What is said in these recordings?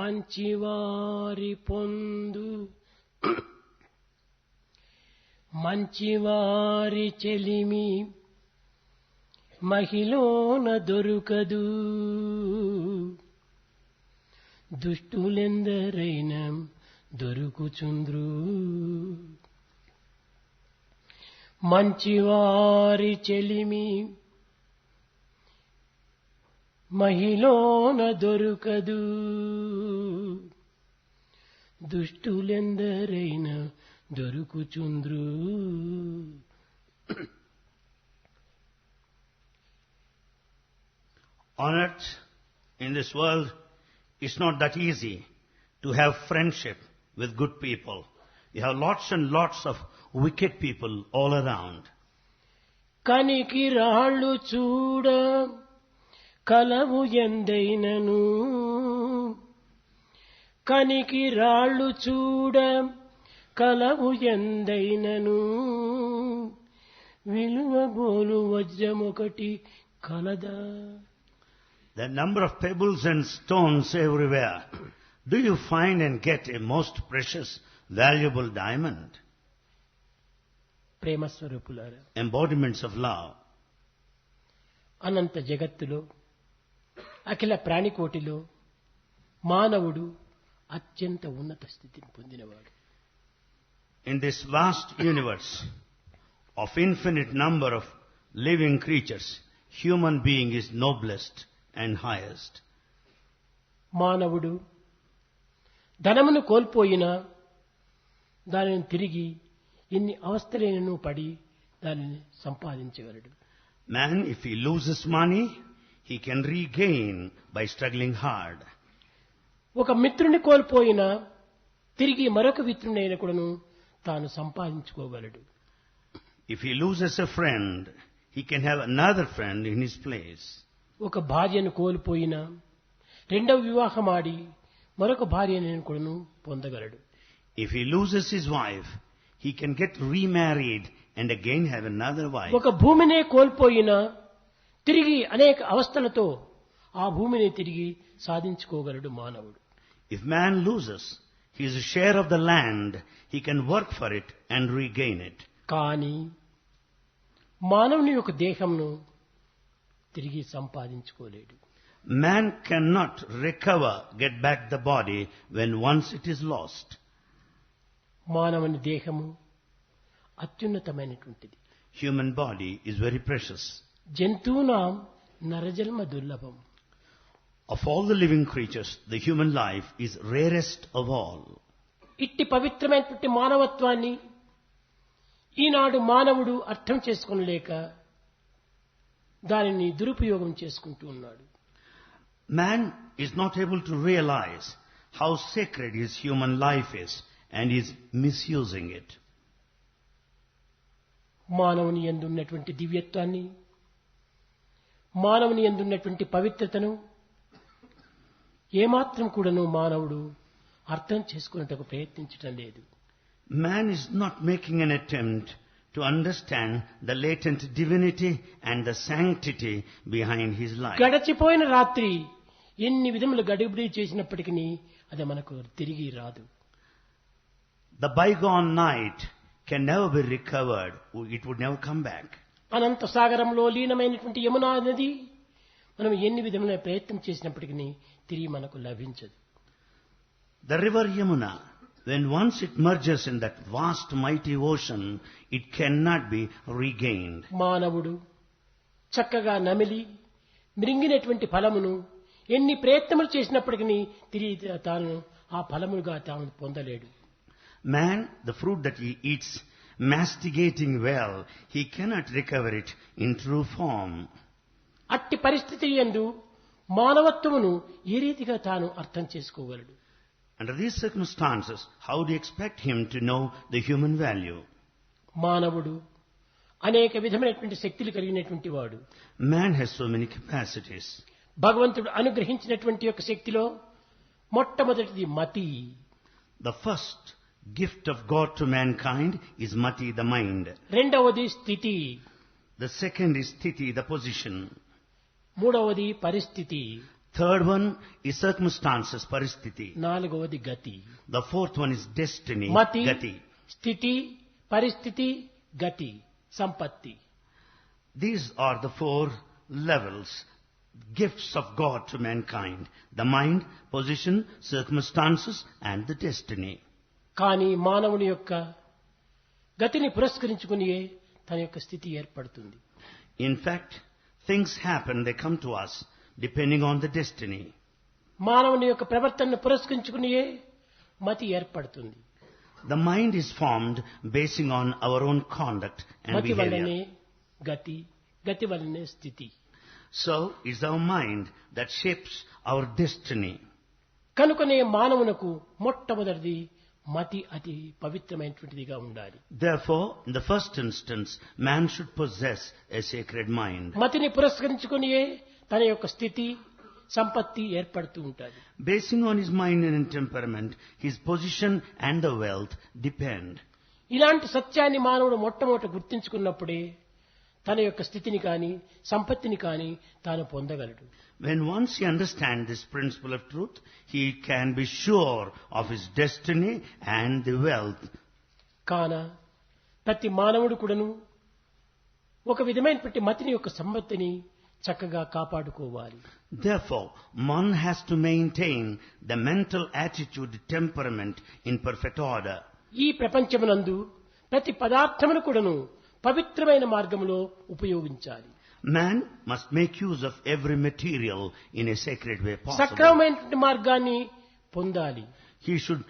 మంచివారి పొందు మంచివారి చెలిమి మహిళోన దొరుకదు. దుష్టులెందరైన దొరుకుచుంద్రు. మంచివారి చెలిమి మహిళోన దొరుకదు. దుష్టులెందరైన దొరుకుచుంద్రు. On earth, in this world, it's not that easy to have friendship with good people. You have lots and lots of wicked people all around. కనికి రాళ్ళు చూడ కలవు ఎందైనను. కనికి రాళ్ళు చూడ కలవు ఎందైనను. విలువబోలు వజ్రమొకటి కలదా. The number of pebbles and stones everywhere. Do you find and get a most precious, valuable diamond? ప్రేమ స్వరూపులారా, Embodiments of love. అనంత జగత్తులో అఖిల ప్రాణికోటిలో మానవుడు అత్యంత ఉన్నత స్థితిని పొందినవాడు. In this vast universe of infinite number of living creatures, human being is noblest and highest. మానవుడు ధనమును కోల్పోయినా దానిని తిరిగి ఎన్ని అవస్థలైనను పడి దానిని సంపాదించగలడు. Man, if he loses money, he can regain by struggling hard. ఒక మిత్రుని కోల్పోయినా తిరిగి మరొక మిత్రునైన కూడాను తాను సంపాదించుకోగలడు. If he loses a friend, he can have another friend in his place. ఒక భార్యను కోల్పోయినా రెండవ వివాహం ఆడి మరొక భార్యను కూడాను పొందగలడు. If he loses his wife, he can get remarried and again have another wife. ఒక భూమినే కోల్పోయినా తిరిగి అనేక అవస్థలతో ఆ భూమిని తిరిగి సాధించుకోగలడు మానవుడు. If man loses his share of the land, he can work for it and regain it. కానీ మానవుని యొక్క దేహంను తిరిగి సంపాదించుకోలేడు. Man cannot recover, get back the body when once it is lost. మానవుని దేహము అత్యున్నతమైనటువంటిది. Human body is very precious. జంతువునాం నరజన్మ దుర్లభం. Of all the living creatures, the human life is rarest of all. ఇట్టి పవిత్రమైనటువంటి మానవత్వాన్ని ఈనాడు మానవుడు అర్థం చేసుకోలేక దానిని దురుపయోగం చేసుకుంటూ ఉన్నాడు. Man is not able to realize how sacred his human life is and is misusing it. మానవుని యందు ఉన్నటువంటి దివ్యత్వాన్ని, మానవుని యందు ఉన్నటువంటి పవిత్రతను ఏమాత్రం కూడాను మానవుడు అర్థం చేసుకునేందుకు ప్రయత్నించటం లేదు. Man is not making an attempt to understand the latent divinity and the sanctity behind his life. గడచిపోయిన రాత్రి ఎన్ని విధములు గడిబిడి చేసినప్పటికీ అది మనకు తిరిగి రాదు. The bygone night can never be recovered. It would never come back. అనంత సాగరంలో లీనమైనటువంటి యమునా నది మనం ఎన్ని విధముల ప్రయత్నం చేసినప్పటికీ తిరిగి మనకు లభించదు. The river Yamuna, when once it merges in that vast mighty ocean, it cannot be regained. మానవుడు చక్కగా నమిలి మృంగినటువంటి ఫలమును ఎన్ని ప్రయత్నములు చేసినప్పటికీ తిరిగి తాను ఆ ఫలముగా తాను పొందలేడు. Man, the fruit that he eats, masticating well, he cannot recover it in true form. అట్టి పరిస్థితి యందు మానవత్వమును ఏ రీతిగా తాను అర్థం చేసుకోగలడు? Under these circumstances, how do you expect him to know the human value? మానవుడు అనేక విధమైనటువంటి శక్తులు కలిగినటువంటి వాడు. Man has so many capacities. భగవంతుడు అనుగ్రహించినటువంటి యొక్క శక్తిలో మొట్టమొదటిది మతి. The first gift of God to mankind is mati, the mind. రెండవది స్థితి. The second is sthiti, the position. మూడవది పరిస్థితి. Third one is circumstances, paristhiti. నాలుగవది గతి. The fourth one is destiny, మతి, gati. స్థితి, పరిస్థితి, గతి, సంపత్తి. These are the four levels, gifts of God to mankind. The mind, position, circumstances and the destiny. కానీ మానవుని యొక్క గతిని పురస్కరించుకుని తన యొక్క స్థితి ఏర్పడుతుంది. In fact, things happen, they come to us depending on the destiny. మానవుని యొక్క ప్రవర్తనను పురస్కరించుకుని మతి ఏర్పడుతుంది. The mind is formed basing on our own conduct and మతి వల్లనే behavior. గతి, గతి వల్లనే స్థితి. So it's our mind that shapes our destiny. కనుకనే మానవునకు మొట్టమొదటిది మతి అతి పవిత్రమైనటువంటిదిగా ఉండాలి. Therefore, in the first instance, man should possess a sacred mind. మతిని పురస్కరించుకుని తన యొక్క స్థితి, సంపత్తి ఏర్పడుతూ ఉంటాయి. Basing on his mind and temperament, his position and the wealth depend. ఇలాంటి సత్యాన్ని మానవుడు మొట్టమొదట గుర్తించుకున్నప్పుడే తన యొక్క స్థితిని కానీ సంపత్తిని కానీ తాను పొందగలడు. When once he understands this principle of truth, he can be sure of his destiny and the wealth. కాన ప్రతి మానవుడు కూడాను ఒక విధమైనటువంటి మతిని యొక్క సంపత్తిని చక్కగా కాపాడుకోవాలి. Therefore, one has to maintain the mental attitude, temperament in perfect order. ఈ ప్రపంచమునందు ప్రతి పదార్థమును కూడాను పవిత్రమైన మార్గంలో ఉపయోగించాలి. Man must make use of every material in a sacred way possible. సక్రమమైనటువంటి మార్గాన్ని పొందాలి. He should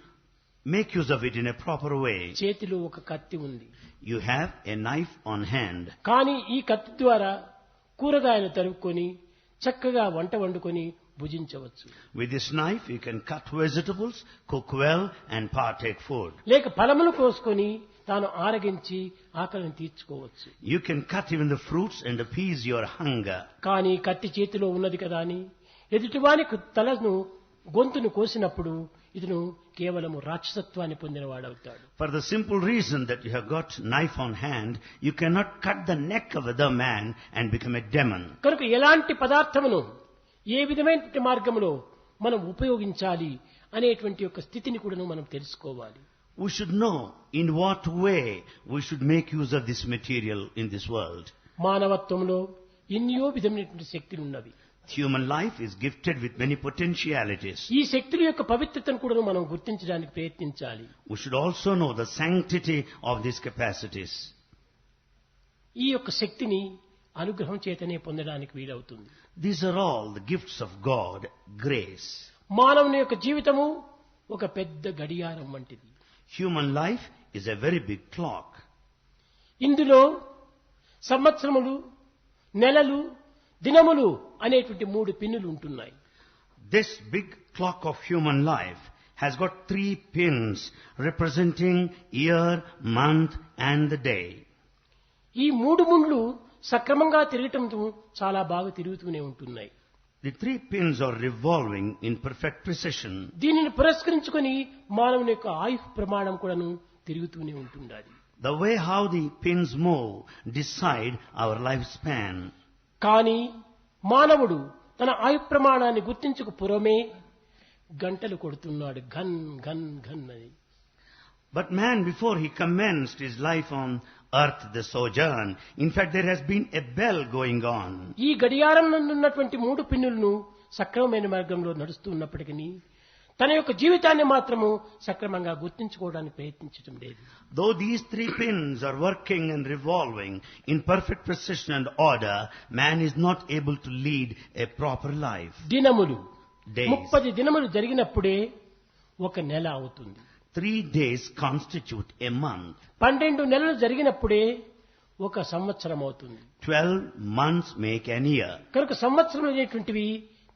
make use of it in a proper way. చేతిలో ఒక కత్తి ఉంది. You have a knife on hand. కానీ ఈ కత్తి ద్వారా కూరగాయలు తరుక్కొని చక్కగా వంట వండుకొని భుజించవచ్చు. With this knife you can cut vegetables, cook well and partake food. లేక ఫలములు కోసుకొని తాను ఆరగించి ఆకలిని తీర్చుకోవచ్చు. You can cut even the fruits and appease your hunger. కానీ కత్తి చేతిలో ఉన్నది కదా అని ఎదుటివానికి తలను గొంతును కోసినప్పుడు ఇతను కేవలము రాక్షసత్వాన్ని పొందినవాడవుతాడు. For the simple reason that you have got knife on hand, you cannot cut the neck of other man and become a demon. కనుక ఎలాంటి పదార్థమును ఏ విధమైనటువంటి మార్గంలో మనం ఉపయోగించాలి అనేటువంటి యొక్క స్థితిని కూడా మనం తెలుసుకోవాలి. We should know in what way we should make use of this material in this world. మానవత్వంలో ఎన్నో విధమైనటువంటి శక్తులు ఉన్నవి. Human life is gifted with many potentialities. ఈ శక్తుల యొక్క పవిత్రతను కూడా మనం గుర్తించడానికి ప్రయత్నించాలి. We should also know the sanctity of these capacities. ఈ యొక్క శక్తిని అనుగ్రహం చేతనే పొందడానికి వీలవుతుంది. These are all the gifts of God, grace. మానవుని యొక్క జీవితము ఒక పెద్ద గడియారం వంటిది. Human life is a very big clock. ఇందులో సంవత్సరములు, నెలలు, దినములు అనేటువంటి 3 పిన్నులు ఉంటున్నాయి. This big clock of human life has got 3 pins representing year, month and the day. ఈ 3 ముండ్లు సక్రమంగా తిరగటంతో చాలా బాగా తిరుగుతూనే ఉంటున్నాయి. The 3 pins are revolving in perfect precision. దీనిని పురస్కరించుకొని మానవుని యొక్క ఆయుష్ ప్రమాణం కూడాను తిరుగుతూనే ఉంటుండాలి. The way how the pins move decide our lifespan. కానీ మానవుడు తన ఆయుష్ ప్రమాణాన్ని గుర్తించక పూర్వమే గంటలు కొడుతున్నాడు, ఘన్ ఘన్ ఘన్ అని. But man, before he commenced his life on earth, the sojourn, in fact there has been a bell going on. ఈ గడియారం నందు ఉన్నటువంటి 3 పిన్నులను సక్రమమైన మార్గంలో నడుస్తూ ఉన్నప్పటికీ తన యొక్క జీవితాన్ని మాత్రము సక్రమంగా గుర్తించుకోవడానికి ప్రయత్నించడం లేదు. Though these 3 pins are working and revolving in perfect precision and order, man is not able to lead a proper life. దినములు Days. 30 దినములు జరిగినప్పుడే ఒక నెల అవుతుంది. 3 days constitute a month. 12 నెలలు జరిగినప్పుడే ఒక సంవత్సరం అవుతుంది. 12 months make an year. కనుక సంవత్సరం అనేటువంటివి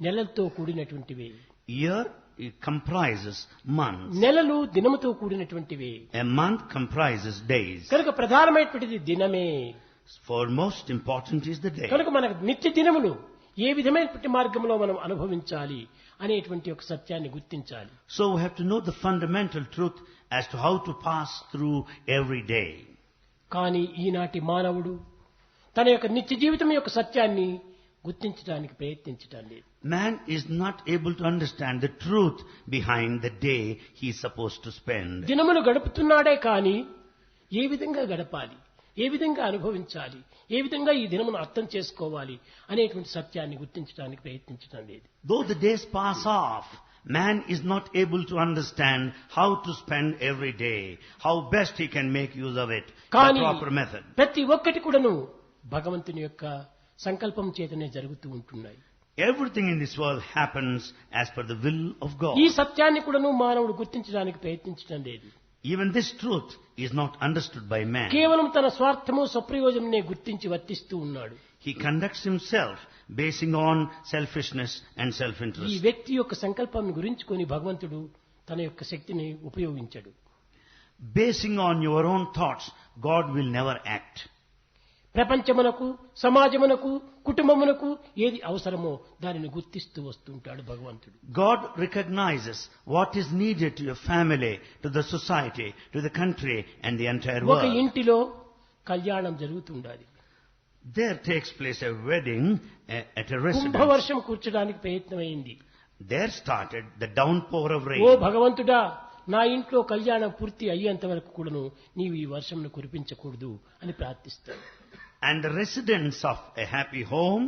నెలలతో కూడినటువంటివి. Year it comprises months. నెలలు దినముతో కూడినటువంటివి. A month comprises days. కనుక ప్రధానమైనటువంటిది దినమే. For most important is the day. కనుక మనకు నిత్య దినములు ఏ విధమైనటువంటి మార్గంలో మనం అనుభవించాలి అనేటువంటి ఒక సత్యాన్ని గుర్తించాలి. So we have to know the fundamental truth as to how to pass through every day. కానీ ఈనాటి మానవుడు తన యొక్క నిత్య జీవితం యొక్క సత్యాన్ని గుర్తించడానికి ప్రయత్నించటం లేదు. Man is not able to understand the truth behind the day he is supposed to spend. దినములు గడుపుతున్నాడే కానీ ఏ విధంగా గడపాలి, ఏ విధంగా అనుభవించాలి, ఏ విధంగా ఈ దినమును అర్థం చేసుకోవాలి అనేటువంటి సత్యాన్ని గుర్తించడానికి ప్రయత్నించడం లేదు. Though the days pass off, man is not able to understand how to spend every day, how best he can make use of it, the proper method. ప్రతి ఒక్కటి కూడాను భగవంతుని యొక్క సంకల్పం చేతనే జరుగుతూ ఉంటున్నాయి. Everything in this world happens as per the will of God. ఈ సత్యాన్ని కూడాను మానవుడు గుర్తించడానికి ప్రయత్నించడం లేదు. Even this truth is not understood by man. కేవలం తన స్వార్థము స్వప్రయోజనమే గుర్తించి వర్తిస్తూ ఉన్నాడు. He conducts himself basing on selfishness and ఈ self-interest. వ్యక్తి యొక్క సంకల్పాన్ని గురించుకొని భగవంతుడు తన యొక్క శక్తిని ఉపయోగించడు. Basing on your own thoughts, God will never act. ప్రపంచమునకు, సమాజమునకు, కుటుంబమునకు ఏది అవసరమో దానిని గుర్తిస్తూ వస్తుంటాడు భగవంతుడు. God recognizes what is needed to your family, to the society, to the country and the entire ఒక world. ఇంటిలో కళ్యాణం జరుగుతుండాలి. There takes place a wedding at a residence. కుంభవర్షం కూర్చడానికి ప్రయత్నమైంది. There started the downpour of rain. ఓ భగవంతుడా, నా ఇంట్లో కళ్యాణం పూర్తి అయ్యేంత వరకు కూడాను నీవు ఈ వర్షంను కురిపించకూడదు అని ప్రార్థిస్తాడు. And the residents of a happy home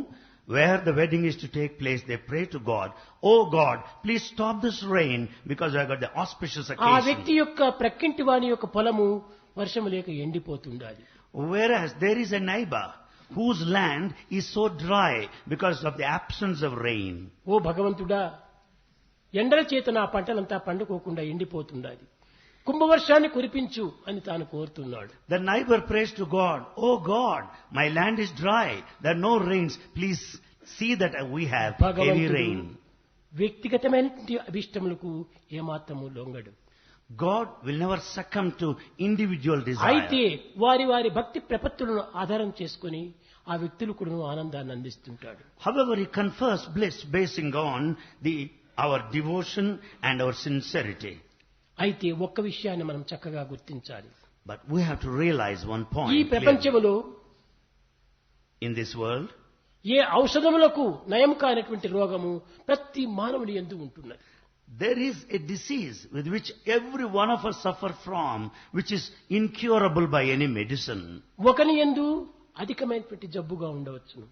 where the wedding is to take place, they pray to God, "Oh God, please stop this rain because I got the auspicious ఆ వ్యక్తి occasion." యొక్క ప్రక్కింటి వాని యొక్క పొలము వర్షం లేక ఎండిపోతుండాలి. Whereas there is a neighbor whose land is so dry because of the absence of rain. ఓ భగవంతుడా, ఎండల చేత నా పంటలంతా పండుకోకుండా ఎండిపోతుండాలి, కుంభవర్షాన్ని కురిపించు అని తాను కోరుతున్నాడు. The neighbor prays to God, "Oh God, my land is dry, there are no rains, please see that we have heavy భగవంతుడు rain." వ్యక్తిగతమైనటువంటి అభిష్టములకు ఏమాత్రము లొంగడు. God will never succumb to individual అయితే desire. వారి వారి భక్తి ప్రపత్తులను ఆధారం చేసుకుని ఆ వ్యక్తులు కూడా ఆనందాన్ని అందిస్తుంటాడు. However, he confers bliss basing on our devotion and our sincerity. అయితే ఒక్క విషయాన్ని మనం చక్కగా గుర్తించాలి. But we have to realize one ఈ point clearly. ప్రపంచములో In this world, ఏ ఔషధములకు నయం కానటువంటి రోగము ప్రతి మానవుని యందు ఉంటున్నది. there is a disease with which every one of us suffer from, which is incurable by any medicine. ఒకని యందు అధికమైనటువంటి జబ్బుగా ఉండవచ్చును,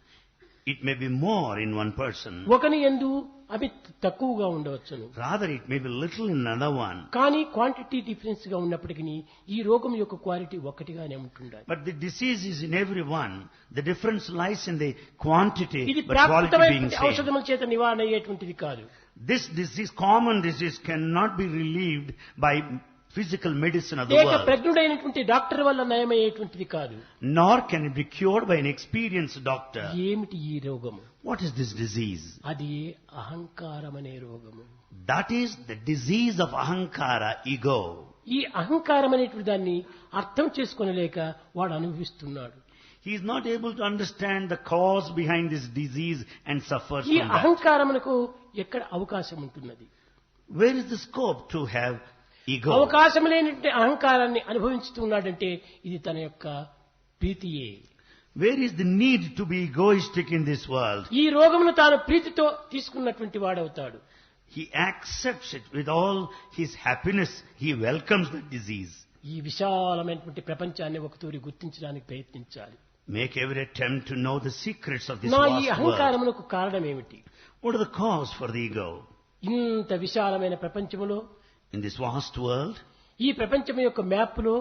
It may be more in one person. ఒకని యందు అవి తక్కువగా ఉండవచ్చును. Rather, it may be little in another one. కానీ క్వాంటిటీ డిఫరెన్స్ గా ఉన్నప్పటికీ ఈ రోగం యొక్క క్వాలిటీ ఒకటిగానే ఉంటుండాలి. But the disease is in everyone. The difference lies in the quantity, ఇది but quality being ప్రాకృతమైనటువంటి same. ఔషధముల చేత నివారణ అయ్యేటువంటిది కాదు. This disease, common disease, cannot be relieved by physical medicine of the లేక world. ప్రజ్ఞుడైనటువంటి డాక్టర్ వల్ల నయమయ్యేటువంటిది కాదు. Nor can it be cured by an experienced doctor. ఏమిటి ఈ రోగము? What is this disease? అది అహంకారం అనే రోగము. That is the disease of ahankara, ego. ఈ అహంకారం అనేటువంటి దాన్ని అర్థం చేసుకోనలేక వాడు అనుభవిస్తున్నాడు. He is not able to understand the cause behind this disease and suffers ఈ from that. అహంకారమునకు ఎక్కడ అవకాశం ఉంటున్నది? Where is the scope to have ego? అవకాశం లేనటువంటి అహంకారాన్ని అనుభవించుతున్నాడంటే ఇది తన యొక్క ప్రీతియే. Where is the need to be egoistic in this world? ఈ రోగమును తాను ప్రీతితో తీసుకున్నటువంటి వాడవుతాడు. He accepts it with all his happiness. He welcomes the disease. ఈ విశాలమైనటువంటి ప్రపంచాన్ని ఒకతూరి గుర్తించడానికి ప్రయత్నించాలి. Make every attempt to know the secrets of this నా ఈ vast world. అహంకారమునకు కారణం ఏమిటి? What are the cause for the ego? ఇంత విశాలమైన ప్రపంచములో, In this vast world, ఈ ప్రపంచం యొక్క మ్యాప్లో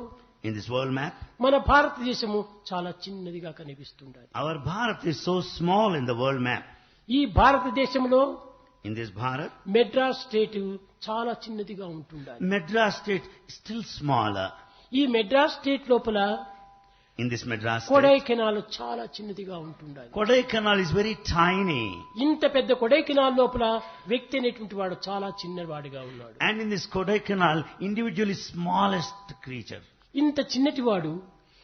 in this world map, మన భారతదేశము చాలా చిన్నదిగా కనిపిస్తుండాలి. our Bharat is so small in the world map. ఈ భారతదేశంలో In this Bharat, Madras state చాలా చిన్నదిగా ఉంటుండాలి. Madras state is still smaller. ఈ మెడ్రాస్ స్టేట్ లోపల In this Madras state, Kodaikanal చాలా చిన్నదిగా ఉంటుండాలి. Kodaikanal is very tiny. ఇంత పెద్ద కొడైకెనాల్ లోపల వ్యక్తి అనేటువంటి వాడు చాలా చిన్నవాడిగా ఉన్నాడు. And in this Kodaikanal, individual is smallest creature. ఇంత చిన్నటివాడు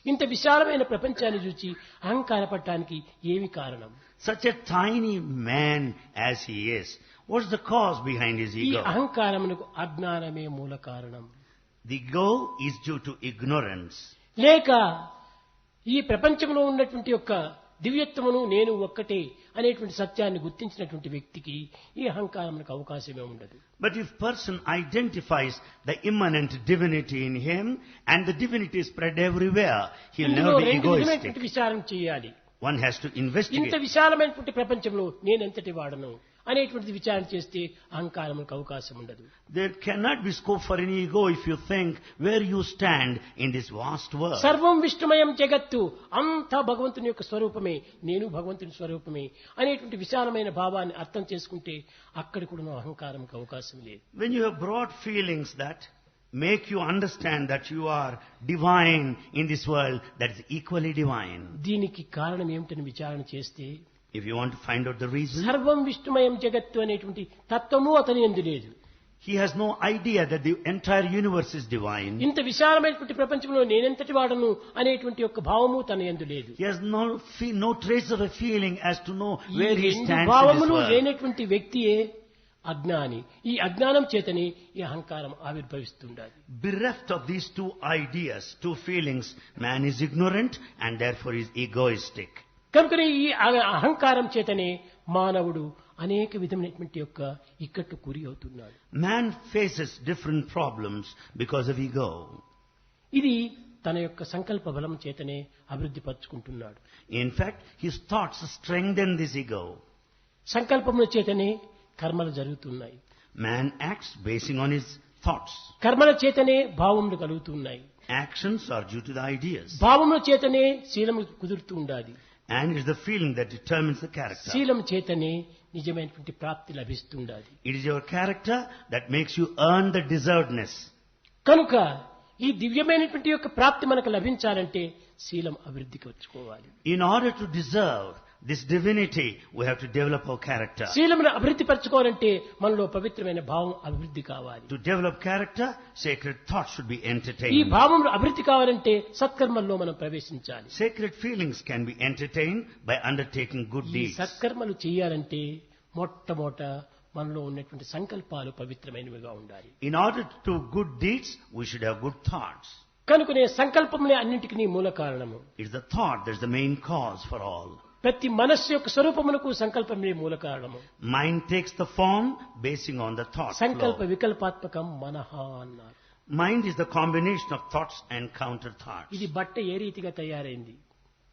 ఇంత విశాలమైన ప్రపంచాన్ని చూచి అహంకారపడటానికి ఏమి కారణం? Such a tiny man as he is, what's the cause behind his ఈ ego? అహంకారమునకు అజ్ఞానమే మూల కారణం. The ego is due to ignorance. లేక ఈ ప్రపంచంలో ఉన్నటువంటి యొక్క దివ్యత్వమును నేను ఒక్కటే అనేటువంటి సత్యాన్ని గుర్తించినటువంటి వ్యక్తికి ఈ అహంకారమునకు అవకాశమే ఉండదు. But if person identifies the immanent divinity in him and the divinity is spread everywhere, he will ఇందులో never be రెండు egoistic. విధమైనటువంటి విచారం చేయాలి. One has to ఇంత investigate. విశాలమైనటువంటి ప్రపంచంలో నేనెంతటి వాడను అనేటువంటిది విచారణ చేస్తే అహంకారములకు అవకాశం ఉండదు. There cannot be scope for any ego if you think where you stand in this vast world. సర్వం విష్ణుమయం జగత్తు, అంతా భగవంతుని యొక్క స్వరూపమే, నేను భగవంతుని స్వరూపమే అనేటువంటి విశాలమైన భావాన్ని అర్థం చేసుకుంటే అక్కడ కూడా అహంకారంకు అవకాశం లేదు. When you have broad feelings that make you understand that you are divine in this world, that is equally divine. దీనికి కారణం ఏమిటని విచారణ చేస్తే, If you want to find out the reason, సర్వం విష్ణుమయం జగత్తు అనేటువంటి తత్వము అతని యందు లేదు. he has no idea that the entire universe is divine. ఇంత విశాలమైనటువంటి ప్రపంచంలో నేనెంతటి వాడను అనేటువంటి యొక్క భావము తన యందు లేదు. He has no trace of a feeling as to know where he ఈ stands in this భావములు world. లేనటువంటి వ్యక్తియే అజ్ఞాని. ఈ అజ్ఞానం చేతనే ఈ అహంకారం ఆవిర్భవిస్తుండాలి. Bereft of these two ideas, two feelings, man is ignorant and therefore is egoistic. కనుకనే ఈ అహంకారం చేతనే మానవుడు అనేక విధమైనటువంటి యొక్క ఇక్కట్టు గురి అవుతున్నాడు. Man faces different problems because of ego. ఇది తన యొక్క సంకల్ప బలం చేతనే అభివృద్ధి పరుచుకుంటున్నాడు. In fact, his thoughts strengthen this ego. సంకల్పముల చేతనే కర్మలు జరుగుతున్నాయి. Man acts basing on his thoughts. కర్మల చేతనే భావములు కలుగుతున్నాయి. Actions are due to the ideas. భావముల చేతనే శీలము కుదురుతూ ఉండాలి. And it's the feeling that determines the character. శీలం చేతనే నిజమైనటువంటి ప్రాప్తి లభిస్తుండాలి. It is your character that makes you earn the deservedness. కనుక ఈ దివ్యమైనటువంటి యొక్క ప్రాప్తి మనకు లభించాలంటే శీలం అభివృద్ధికి వచ్చుకోవాలి. In order to deserve this divinity, we have to develop our character. శీలమును అభివృద్ధి పరచుకోవాలంటే మనలో పవిత్రమైన భావం అభివృద్ధి కావాలి. To develop character, sacred thoughts should be ఈ entertained. భావములు అభివృద్ధి కావాలంటే సత్కర్మల్లో మనం ప్రవేశించాలి. Sacred feelings can be entertained by undertaking good ఈ deeds. సత్కర్మలు చేయాలంటే మొట్టమొదట మనలో ఉన్నటువంటి సంకల్పాలు పవిత్రమైనవిగా ఉండాలి. In order to do good deeds, we should have good thoughts. కనుకనే సంకల్పములే అన్నింటికీ మూల కారణము. It's the thought that's the main cause for all. ప్రతి మనస్సు యొక్క స్వరూపమునకు సంకల్పమే మూల కారణము. Mind takes the form basing on the thought సంకల్ప flow. వికల్పాత్మకం మనః అన్నారు. Mind is the combination of thoughts and counter thoughts. ఇది బట్ట ఏ రీతిగా తయారైంది?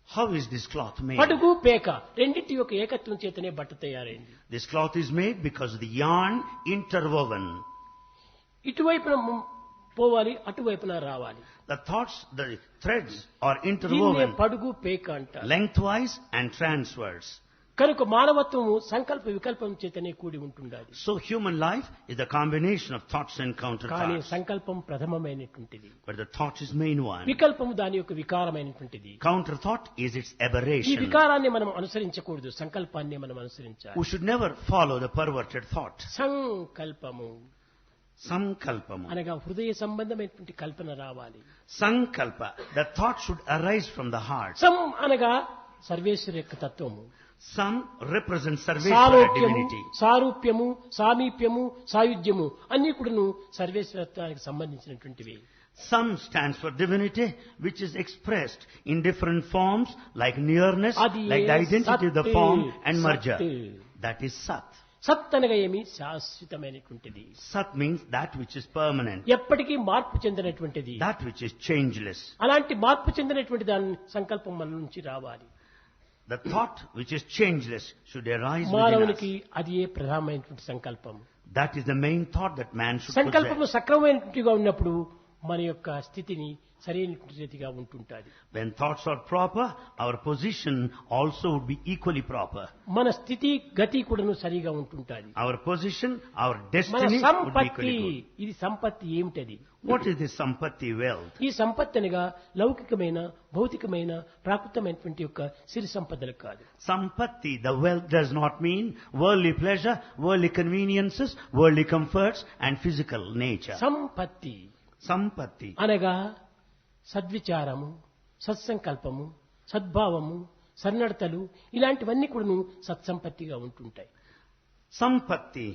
How is this cloth made? పడుగు పేక రెండింటి యొక్క ఏకత్వం చేతనే బట్ట తయారైంది. This cloth is made because of the yarn interwoven. ఇటువైపున పోవాలి, అటువైపున రావాలి. The thoughts, the threads are దీన్నే interwoven పడుగు పేక అంటారు. lengthwise and transverse. కనుక మానవత్వము సంకల్ప వికల్పం చేతనే కూడి ఉంటుండాలి. So human life is the combination of thoughts and counter కానీ thoughts. సంకల్పం ప్రథమమైనటువంటిది. But the thought is main one. వికల్పము దాని యొక్క వికారమైనటువంటిది. Counter thought is its ఈ aberration. వికారాన్ని మనం అనుసరించకూడదు, సంకల్పాన్ని మనం అనుసరించాలి. We should never follow the perverted thought. సంకల్పము Sankalpamu. అనగా హృదయ సంబంధమైనటువంటి కల్పన రావాలి. Sankalpa. The thought should arise from the heart. సం అనగా సర్వేశ్వర యొక్క తత్వము. Sam represents Sarveshwara సాలోక్యము, divinity. సారూప్యము, సామీప్యము, సాయుధ్యము అన్ని కూడాను సర్వేశ్వరత్వానికి సంబంధించినటువంటివి. Sam stands for divinity, which is expressed in different forms like nearness, అది like the identity of the సత్, form and merger. సత్. That is Sat. సత్ అనగా ఏమి? శాశ్వతమైనటువంటిది, Sat means that which is permanent, ఎప్పటికీ మార్పు చెందినటువంటిది. that which is changeless. అలాంటి మార్పు చెందినటువంటి దాని సంకల్పం మన నుంచి రావాలి. The thought which is changeless should arise within మానవునికి us. అది ఏ ప్రధానమైనటువంటి సంకల్పం. That is the main thought that man should సంకల్పము possess. సక్రమమైనట్టుగా ఉన్నప్పుడు మన యొక్క స్థితిని సరైన రీతిగా ఉంటుంటాది. When thoughts are proper, our position also would be equally proper. మన స్థితి గతి కూడాను సరిగా ఉంటుంటాది. Our position, our మన destiny would be సంపత్తి, equally good. ఇది సంపత్తి ఏమిటది? What is this sampatti wealth? ఈ సంపత్తి అనగా లౌకికమైన, భౌతికమైన, ప్రాకృతమైనటువంటి యొక్క సిరి సంపదలు కాదు. Sampatti, the wealth does not mean worldly pleasure, worldly conveniences, worldly comforts and physical nature. సంపత్తి Sampatti. అనగా సద్విచారము, సత్సంకల్పము, సద్భావము, సన్నడతలు ఇలాంటివన్నీ కూడాను సత్సంపత్తిగా ఉంటుంటాయి. Sampatti,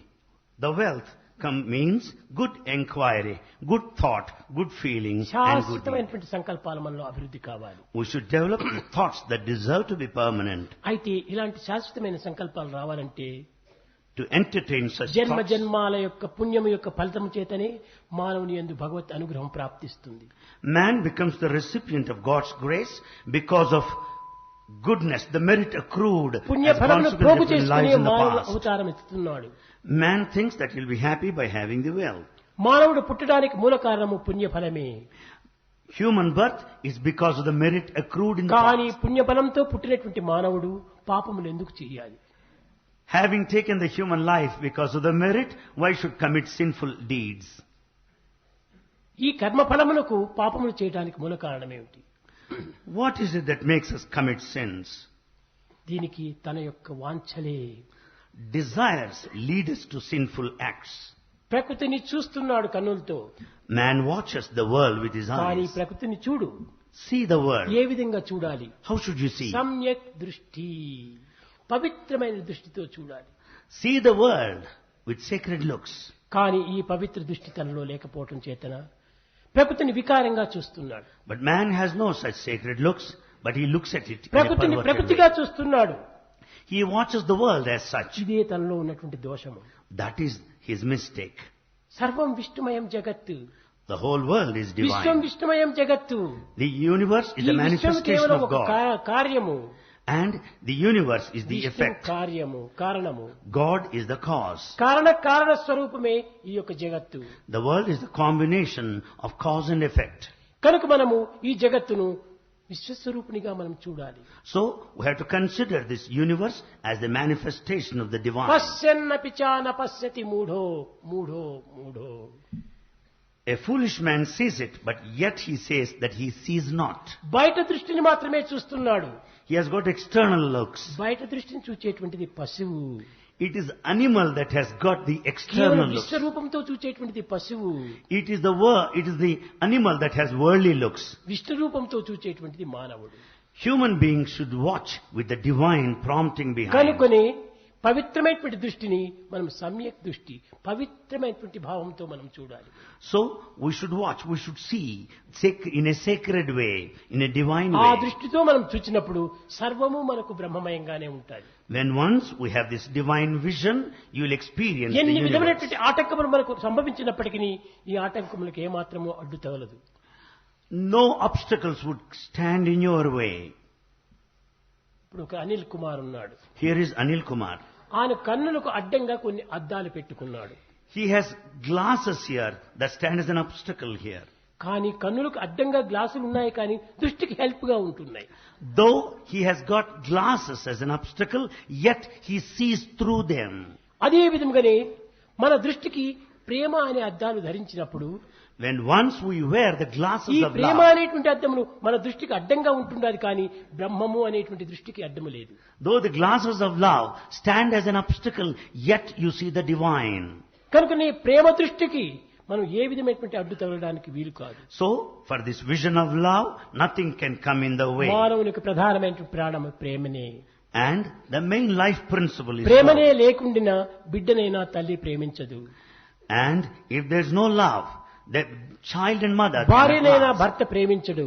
the wealth means good inquiry, good thought, good feeling and good deed. శాశ్వతమైనటువంటి సంకల్పాలు మనలో అభివృద్ధి కావాలి. We should develop thoughts that deserve to be permanent. అయితే ఇలాంటి శాశ్వతమైన సంకల్పాలు రావాలంటే To entertain such జన్మ thoughts, జన్మాల యొక్క పుణ్యము యొక్క ఫలితము చేతనే మానవుని యందు భగవత్ అనుగ్రహం ప్రాప్తిస్తుంది. man becomes the recipient of God's grace because of goodness, the merit accrued పుణ్య as ఫలమును consequence ప్రోగు of his చేసుకునే lives in the మానవుడు past. అవతారం ఎత్తుతున్నాడు. Man thinks that he'll be happy by having the wealth. మానవుడు పుట్టడానికి మూల కారణము పుణ్య ఫలమే. Human birth is because of the merit accrued in the కానీ past. పుణ్యఫలంతో పుట్టినటువంటి మానవుడు పాపములు ఎందుకు చేయాలి? Having taken the human life because of the merit, why should commit sinful deeds? ఈ కర్మ ఫలములకు పాపములు చేయడానికి మూల కారణం ఏమిటి? What is it that makes us commit sins? దీనికి తన యొక్క వాంఛలే. Desires lead us to sinful acts. ప్రకృతిని చూస్తున్నాడు కన్నులతో, Man watches the world with his కానీ eyes. ప్రకృతిని చూడు. See the world. ఏ విధంగా చూడాలి? How should you see? సమ్యక్ దృష్టి, పవిత్రమైన దృష్టితో చూడాలి. See the world with sacred looks. కానీ ఈ పవిత్ర దృష్టి తనలో లేకపోవటం చేతన ప్రకృతిని వికారంగా చూస్తున్నాడు. But man has no such sacred looks, but he looks at it in a ప్రకృతిని perverted ప్రకృతిగా way. చూస్తున్నాడు. He watches the world as such. ఇదే తనలో ఉన్నటువంటి దోషము. That is his mistake. సర్వం విష్ణుమయం జగత్తు, The whole world is Vishwam divine. విష్ణుమయం జగత్తు. The universe is ఈ the విశ్వం manifestation కేవలం of ఒక God. కార్యము, And the universe is the విష్ణువు effect. కార్యము, కారణము. God is the cause. కారణ స్వరూపమే ఈ యొక్క జగత్తు. The world is the combination of cause and effect. కనుక మనము ఈ జగత్తును విశ్వస్వరూపునిగా మనం చూడాలి. So we have to consider this universe as the manifestation of the divine. పశ్యన్నపి చాన పశ్యతి మూఢో మూఢో మూఢో. A foolish man sees it, but yet he says that he sees not. బయట దృష్టిని మాత్రమే చూస్తున్నాడు. He has got external looks. బయట దృష్టిని చూచేటువంటిది పశువు. It is animal that has got the కేవలం external looks. విశ్వరూపంతో చూచేటువంటిది పశువు. It is the animal that has worldly looks. Vishnu రూపంతో చూచేటువంటిది మానవుడు. Human beings should watch with the divine prompting behind. కనుకొని పవిత్రమైనటువంటి దృష్టిని మనం సమ్యక్ దృష్టి, పవిత్రమైనటువంటి భావంతో మనం చూడాలి. So we should watch, we should see in a sacred way, in a divine ఆ way. దృష్టితో మనం చూచినప్పుడు సర్వము మనకు బ్రహ్మమయంగానే ఉంటాయి. When once we have this divine vision, you will experience the ఎన్ని universe. విధమైనటువంటి ఆటంకములు మనకు సంభవించినప్పటికీ ఈ ఆటంకములకు ఏమాత్రము అడ్డు తగలదు. No obstacles would stand in your way. ఇప్పుడు ఒక అనిల్ కుమార్ ఉన్నాడు. Here is Anil Kumar. ఆయన కన్నులకు అడ్డంగా కొన్ని అద్దాలు పెట్టుకున్నాడు. He has glasses here that stand as an obstacle here. కానీ కన్నులకు అడ్డంగా గ్లాసులు ఉన్నాయి, కానీ దృష్టికి హెల్ప్ గా ఉంటున్నాయి. Though he has got glasses as an obstacle, yet he sees through them. అదే విధంగానే మన దృష్టికి ప్రేమ అనే అద్దాలు ధరించినప్పుడు When once we wear the ఈ glasses of ప్రేమ love, అనేటువంటి అద్దమును మన దృష్టికి అడ్డంగా ఉంటున్నది, కానీ బ్రహ్మము అనేటువంటి దృష్టికి అడ్డము లేదు. though the glasses of love stand as an obstacle, yet you see the divine. కనుక నీ ప్రేమ దృష్టికి మనం ఏ విధమైనటువంటి అడ్డు తగలడానికి వీలు కాదు. So, for this vision of love, nothing can come in the way. మానవునికి ప్రధానమైన ప్రాణము ప్రేమనే. And the main life principle is ప్రేమనే love. లేకుండినా బిడ్డనైనా తల్లి ప్రేమించదు. And if there is no love, the child and mother భార్యనైనా cannot love. భర్త ప్రేమించడు.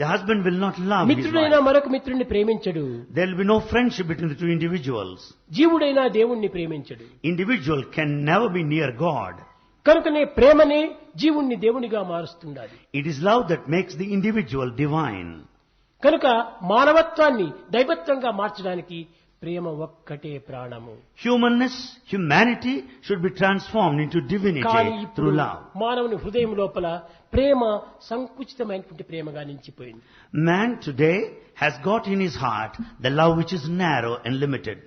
The husband will not love his మిత్రుడైనా wife. మరొక మిత్రుడిని ప్రేమించడు. There will be no friendship between the two individuals. జీవుడైనా దేవుణ్ణి ప్రేమించడు. Individual can never be near God. కనుకనే ప్రేమనే జీవుణ్ణి దేవునిగా మారుస్తుండాలి. It is love that makes the individual divine. కనుక మానవత్వాన్ని దైవత్వంగా మార్చడానికి ప్రేమ ఒక్కటే ప్రాణము. Humanity should be transformed into divinity కానీ ఇప్పుడు through love. మానవుని హృదయం లోపల ప్రేమ సంకుచితమైనటువంటి ప్రేమగా నిలిచిపోయింది. Man today has got in his heart the love which is narrow and limited.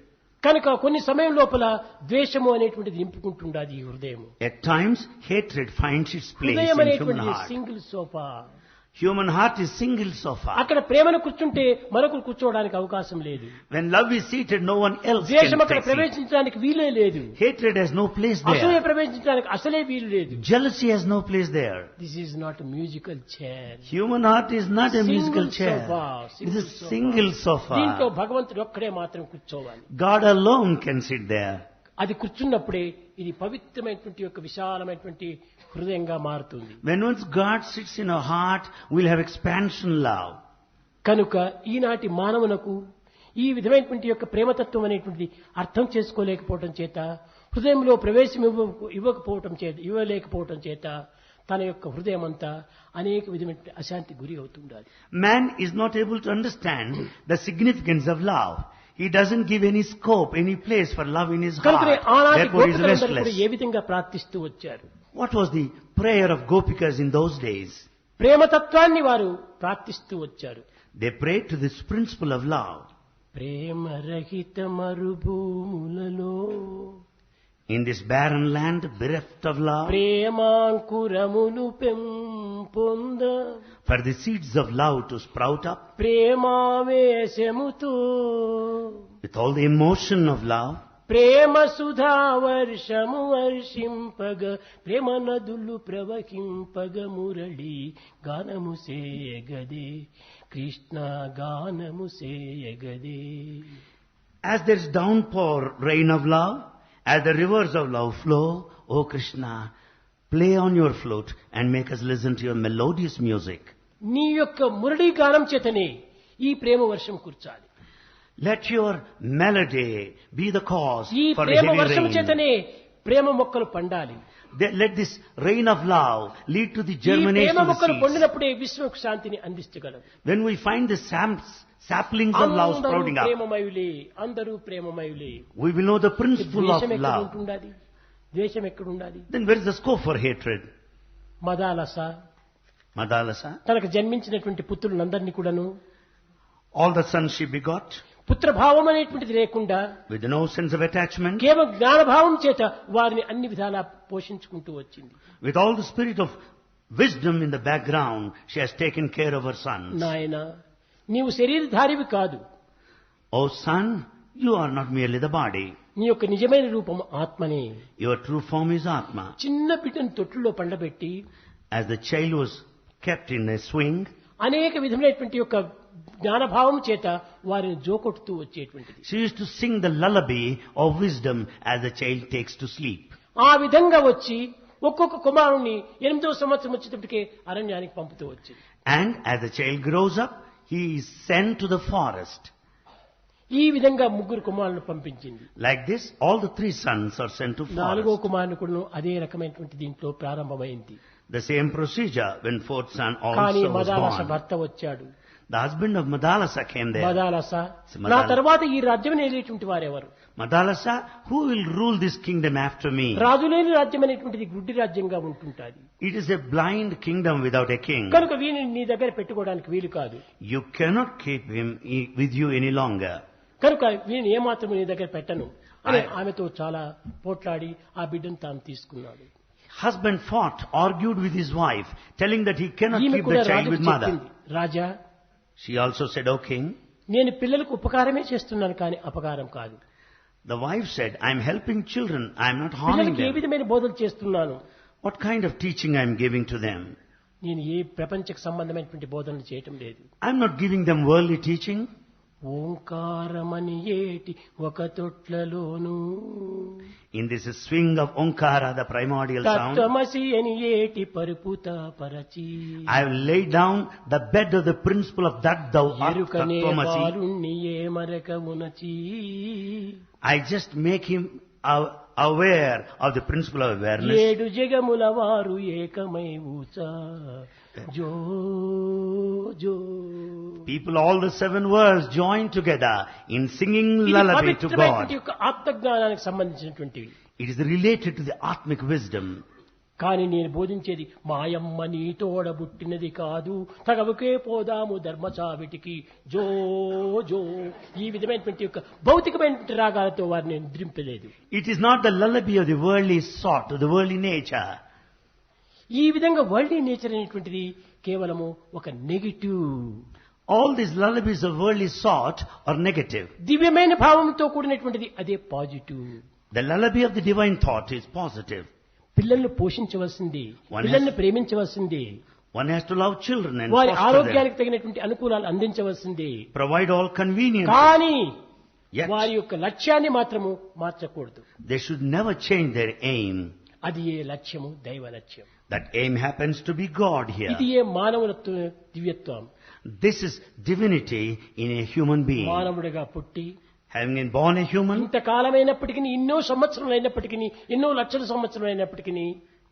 కనుక కొన్ని సమయం లోపల ద్వేషము అనేటువంటిది నింపుకుంటుండాది ఈ హృదయం. At times, hatred finds its place హృదయం in human అనేటువంటిది heart. Single sofa. Human heart is single sofa. అక్కడ ప్రేమను కూర్చుంటే మరొకరు కూర్చోవడానికి అవకాశం లేదు. When love is seated, no one else ద్వేషం can అక్కడ take it. ప్రవేశించడానికి వీలే లేదు. Hatred has no place అసూయ there. ప్రవేశించడానికి అసలే వీలు లేదు. Jealousy has no place there. This is not musical chair. Human heart is not a musical chair. It is a single దీంట్లో sofa. భగవంతుడు ఒక్కడే మాత్రం కూర్చోవాలి. God alone can sit there. అది కూర్చున్నప్పుడే ఇది పవిత్రమైనటువంటి యొక్క విశాలమైనటువంటి హృదయంగా మారుతుంది. When once God sits in our heart, we'll have expansion love. కనుక ఈనాటి మానవునకు ఈ విధమైనటువంటి యొక్క ప్రేమతత్వం అనేటువంటిది అర్థం చేసుకోలేకపోవటం చేత, హృదయంలో ప్రవేశం ఇవ్వలేకపోవటం చేత తన యొక్క హృదయం అంతా అనేక విధమైన అశాంతి గురి అవుతుండాలి. Man is not able to understand the significance of love. He doesn't give any scope, any place for love in his heart. Therefore he is restless. ఏ విధంగా ప్రార్థిస్తూ వచ్చారు? What was the prayer of Gopikas in those days? ప్రేమతత్వాన్ని వారు ప్రార్థిస్తూ వచ్చారు. They prayed to this principle of love. ప్రేమ రహిత మరుభూములలో, In this barren land, bereft of love, ప్రేమాంకురములు పెంపొంద, for the seeds of love to sprout up, ప్రేమావేశముతో, with all the emotion of love, ప్రేమ సుధా వర్షము వర్షింపగ, ప్రేమ నదులు ప్రవహింపగ, మురళి గానము సేయగదే, కృష్ణ గానము సేయగదే. as there is downpour, rain of love, as the rivers of love flow, O Krishna, play on your flute and make us listen to your melodious music. నీ యొక్క మురళీ గానం చేతనే ఈ ప్రేమ వర్షం కుర్చాలి. Let your melody be the cause ఈ for the Prema heavy వర్షం rain. చేతనే ప్రేమ మొక్కలు పండాలి. Let this rain of love lead to the ఈ germination ప్రేమ of the మొక్కలు seeds. పండినప్పుడే విశ్వకు శాంతిని అందించగలరు. When we find the saplings of love అందరూ sprouting up, ప్రేమమయులే, అందరూ ప్రేమమయులే. we will know the principle of ద్వేషం ఎక్కడ love. ఉంటుండాలి? ద్వేషం ఎక్కడ ఉండాలి? Then where is the scope for hatred? Madalasa Madalasa, తనకు జన్మించినటువంటి పుత్రులందరినీ కూడాను all the sons she begot, పుత్రభావం అనేటువంటిది లేకుండా with no sense of attachment, కేవలం జ్ఞానభావం చేత వారిని అన్ని విధాలా పోషించుకుంటూ వచ్చింది. with all the spirit of wisdom in the background, she has taken care of her sons. నాయన, నీవు శరీరధారివి కాదు. O son, you are not merely the body. నీ యొక్క నిజమైన రూపం ఆత్మనే. Your true form is Atma. చిన్న బిడ్డను తొట్టులో పండబెట్టి As the child was kept in a swing, అనేక విధమైనటువంటి యొక్క జ్ఞానభావం చేత వారిని జోకొట్టుతూ వచ్చేటువంటిది. she used to sing the lullaby of wisdom as the child takes to sleep. ఆ విధంగా వచ్చి ఒక్కొక్క కుమారుణ్ణి 8వ సంవత్సరం వచ్చేటప్పటికే అరణ్యానికి పంపుతూ వచ్చింది. And as the child grows up, he is sent to the forest. ఈ విధంగా 3 కుమారులను పంపించింది. Like this, all the 3 sons are sent to 4వ forest. కుమారుని కూడా అదే రకమైనటువంటి దీంట్లో ప్రారంభమైంది. The same procedure when 4th son కానీ also was మదాలస born. భర్త వచ్చాడు. The husband of Madalasa came there. Madalasa, Madala- నా తర్వాత ఈ రాజ్యం ఏలేటువంటి వారెవరు? Madalasa, who will rule this kingdom after me? రాజులేని రాజ్యం అనేటువంటిది గుడ్డి రాజ్యంగా ఉంటుంటాది. It is a blind kingdom without a king. కనుక వీని నీ దగ్గర పెట్టుకోవడానికి వీలు కాదు. You cannot keep him with you any longer. కనుక వీని ఏమాత్రం నీ దగ్గర పెట్టను అని ఆమెతో చాలా పోట్లాడి ఆ బిడ్డను తాను తీసుకున్నాడు. Husband fought, argued with his wife, telling that he cannot ఈమె keep కూడా the child రాజుకు with mother. చెప్పింది, రాజా, She also said, O king. నేను పిల్లలకు ఉపకారమే చేస్తున్నాను కానీ అపకారం కాదు. The wife said, I am helping children, I am not harming పిల్లలకి ఏ them. విధమైన బోధలు చేస్తున్నాను? What kind of teaching I am giving to them? నేను ఏ ప్రపంచకు సంబంధమైనటువంటి బోధనలు చేయటం లేదు. I am not giving them worldly teaching. ఓంకారమని ఏటి ఒక తొట్లలోను, In this swing of Onkara, the primordial sound, తత్వమసి అని ఏటి పరుపుత పరచి, I have laid down the bed of the principle of that thou art ఎరుకనే Tattvamasi. బాలుణ్ణి ఏ మరక ఉనచి, I just make him aware of the principle of awareness. 7 జగముల వారు ఏకమై ఊచా, జో జో. People, all the 7 worlds join together in singing ఇది lullaby to పవిత్రమైనటువంటి God. యొక్క ఆత్మజ్ఞానానికి సంబంధించినటువంటివి. It is related to the Atmic wisdom. కానీ నేను బోధించేది మాయమ్మ నీ తోడబుట్టినది కాదు, తగవుకే పోదాము ధర్మచావిటికి, జో జో. ఈ విధమైనటువంటి యొక్క భౌతికమైనటువంటి రాగాలతో వారిని నిద్రింపలేదు. It is not the lullaby of the worldly sort, of the worldly nature. ఈ విధంగా వరల్డ్ నేచర్ అనేటువంటిది కేవలము ఒక negative. All these lullabies of worldly sort are negative. దివ్యమైన భావంతో కూడినటువంటిది అదే positive. The lullaby of the divine thought is positive. పిల్లల్ని పోషించవలసింది, పిల్లల్ని ప్రేమించవలసింది, One has to love children and వారి foster them. ఆరోగ్యానికి తగినటువంటి అనుకూలాలు అందించవలసింది. Provide all convenience. కానీ Yet, వారి యొక్క లక్ష్యాన్ని మాత్రము మార్చకూడదు. they should never change their aim. అది ఏ లక్ష్యము? దైవ లక్ష్యం. That aim happens to be God here. ఇది ఏ మానవులత్వ దివ్యత్వం. This is divinity in a human being. మానవుడిగా పుట్టి Having been born a human, ఇంతకాలమైనప్పటికీ, ఎన్నో సంవత్సరాలు అయినప్పటికీ, ఎన్నో లక్షల సంవత్సరాలు అయినప్పటికీ,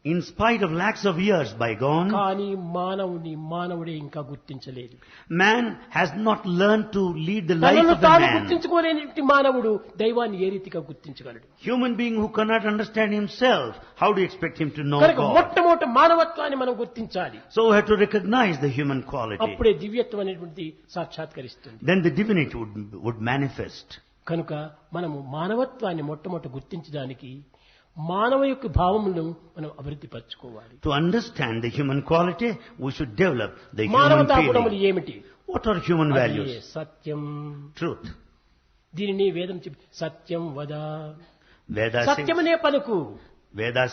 in spite of lakhs of years bygone, కానీ మానవుడే ఇంకా గుర్తించలేదు. man has not learned to lead the life తనను of the తాను man. గుర్తించుకోలేని మానవుడు దైవాన్ని ఏ రీతిగా గుర్తించగలడు? Human being who cannot understand himself, how do you expect him to know కనుక God? మొట్టమొదటి మానవత్వాన్ని మనం గుర్తించాలి. So we have to recognize the human quality. అప్పుడే దివ్యత్వం అనేటువంటిది సాక్షాత్కరిస్తుంది. Then the divinity would manifest. కనుక మనము మానవత్వాన్ని మొట్టమొదటి గుర్తించడానికి మానవ యొక్క భావములను మనం అభివృద్ధి పరచుకోవాలి. To understand the human quality, we should develop the human మానవతా గుణములు feeling. ఏమిటి? What are human అదే values? సత్యం. Truth. దీనిని వేదం చెప్పి సత్యం వద, Veda సత్యమనే పలుకు.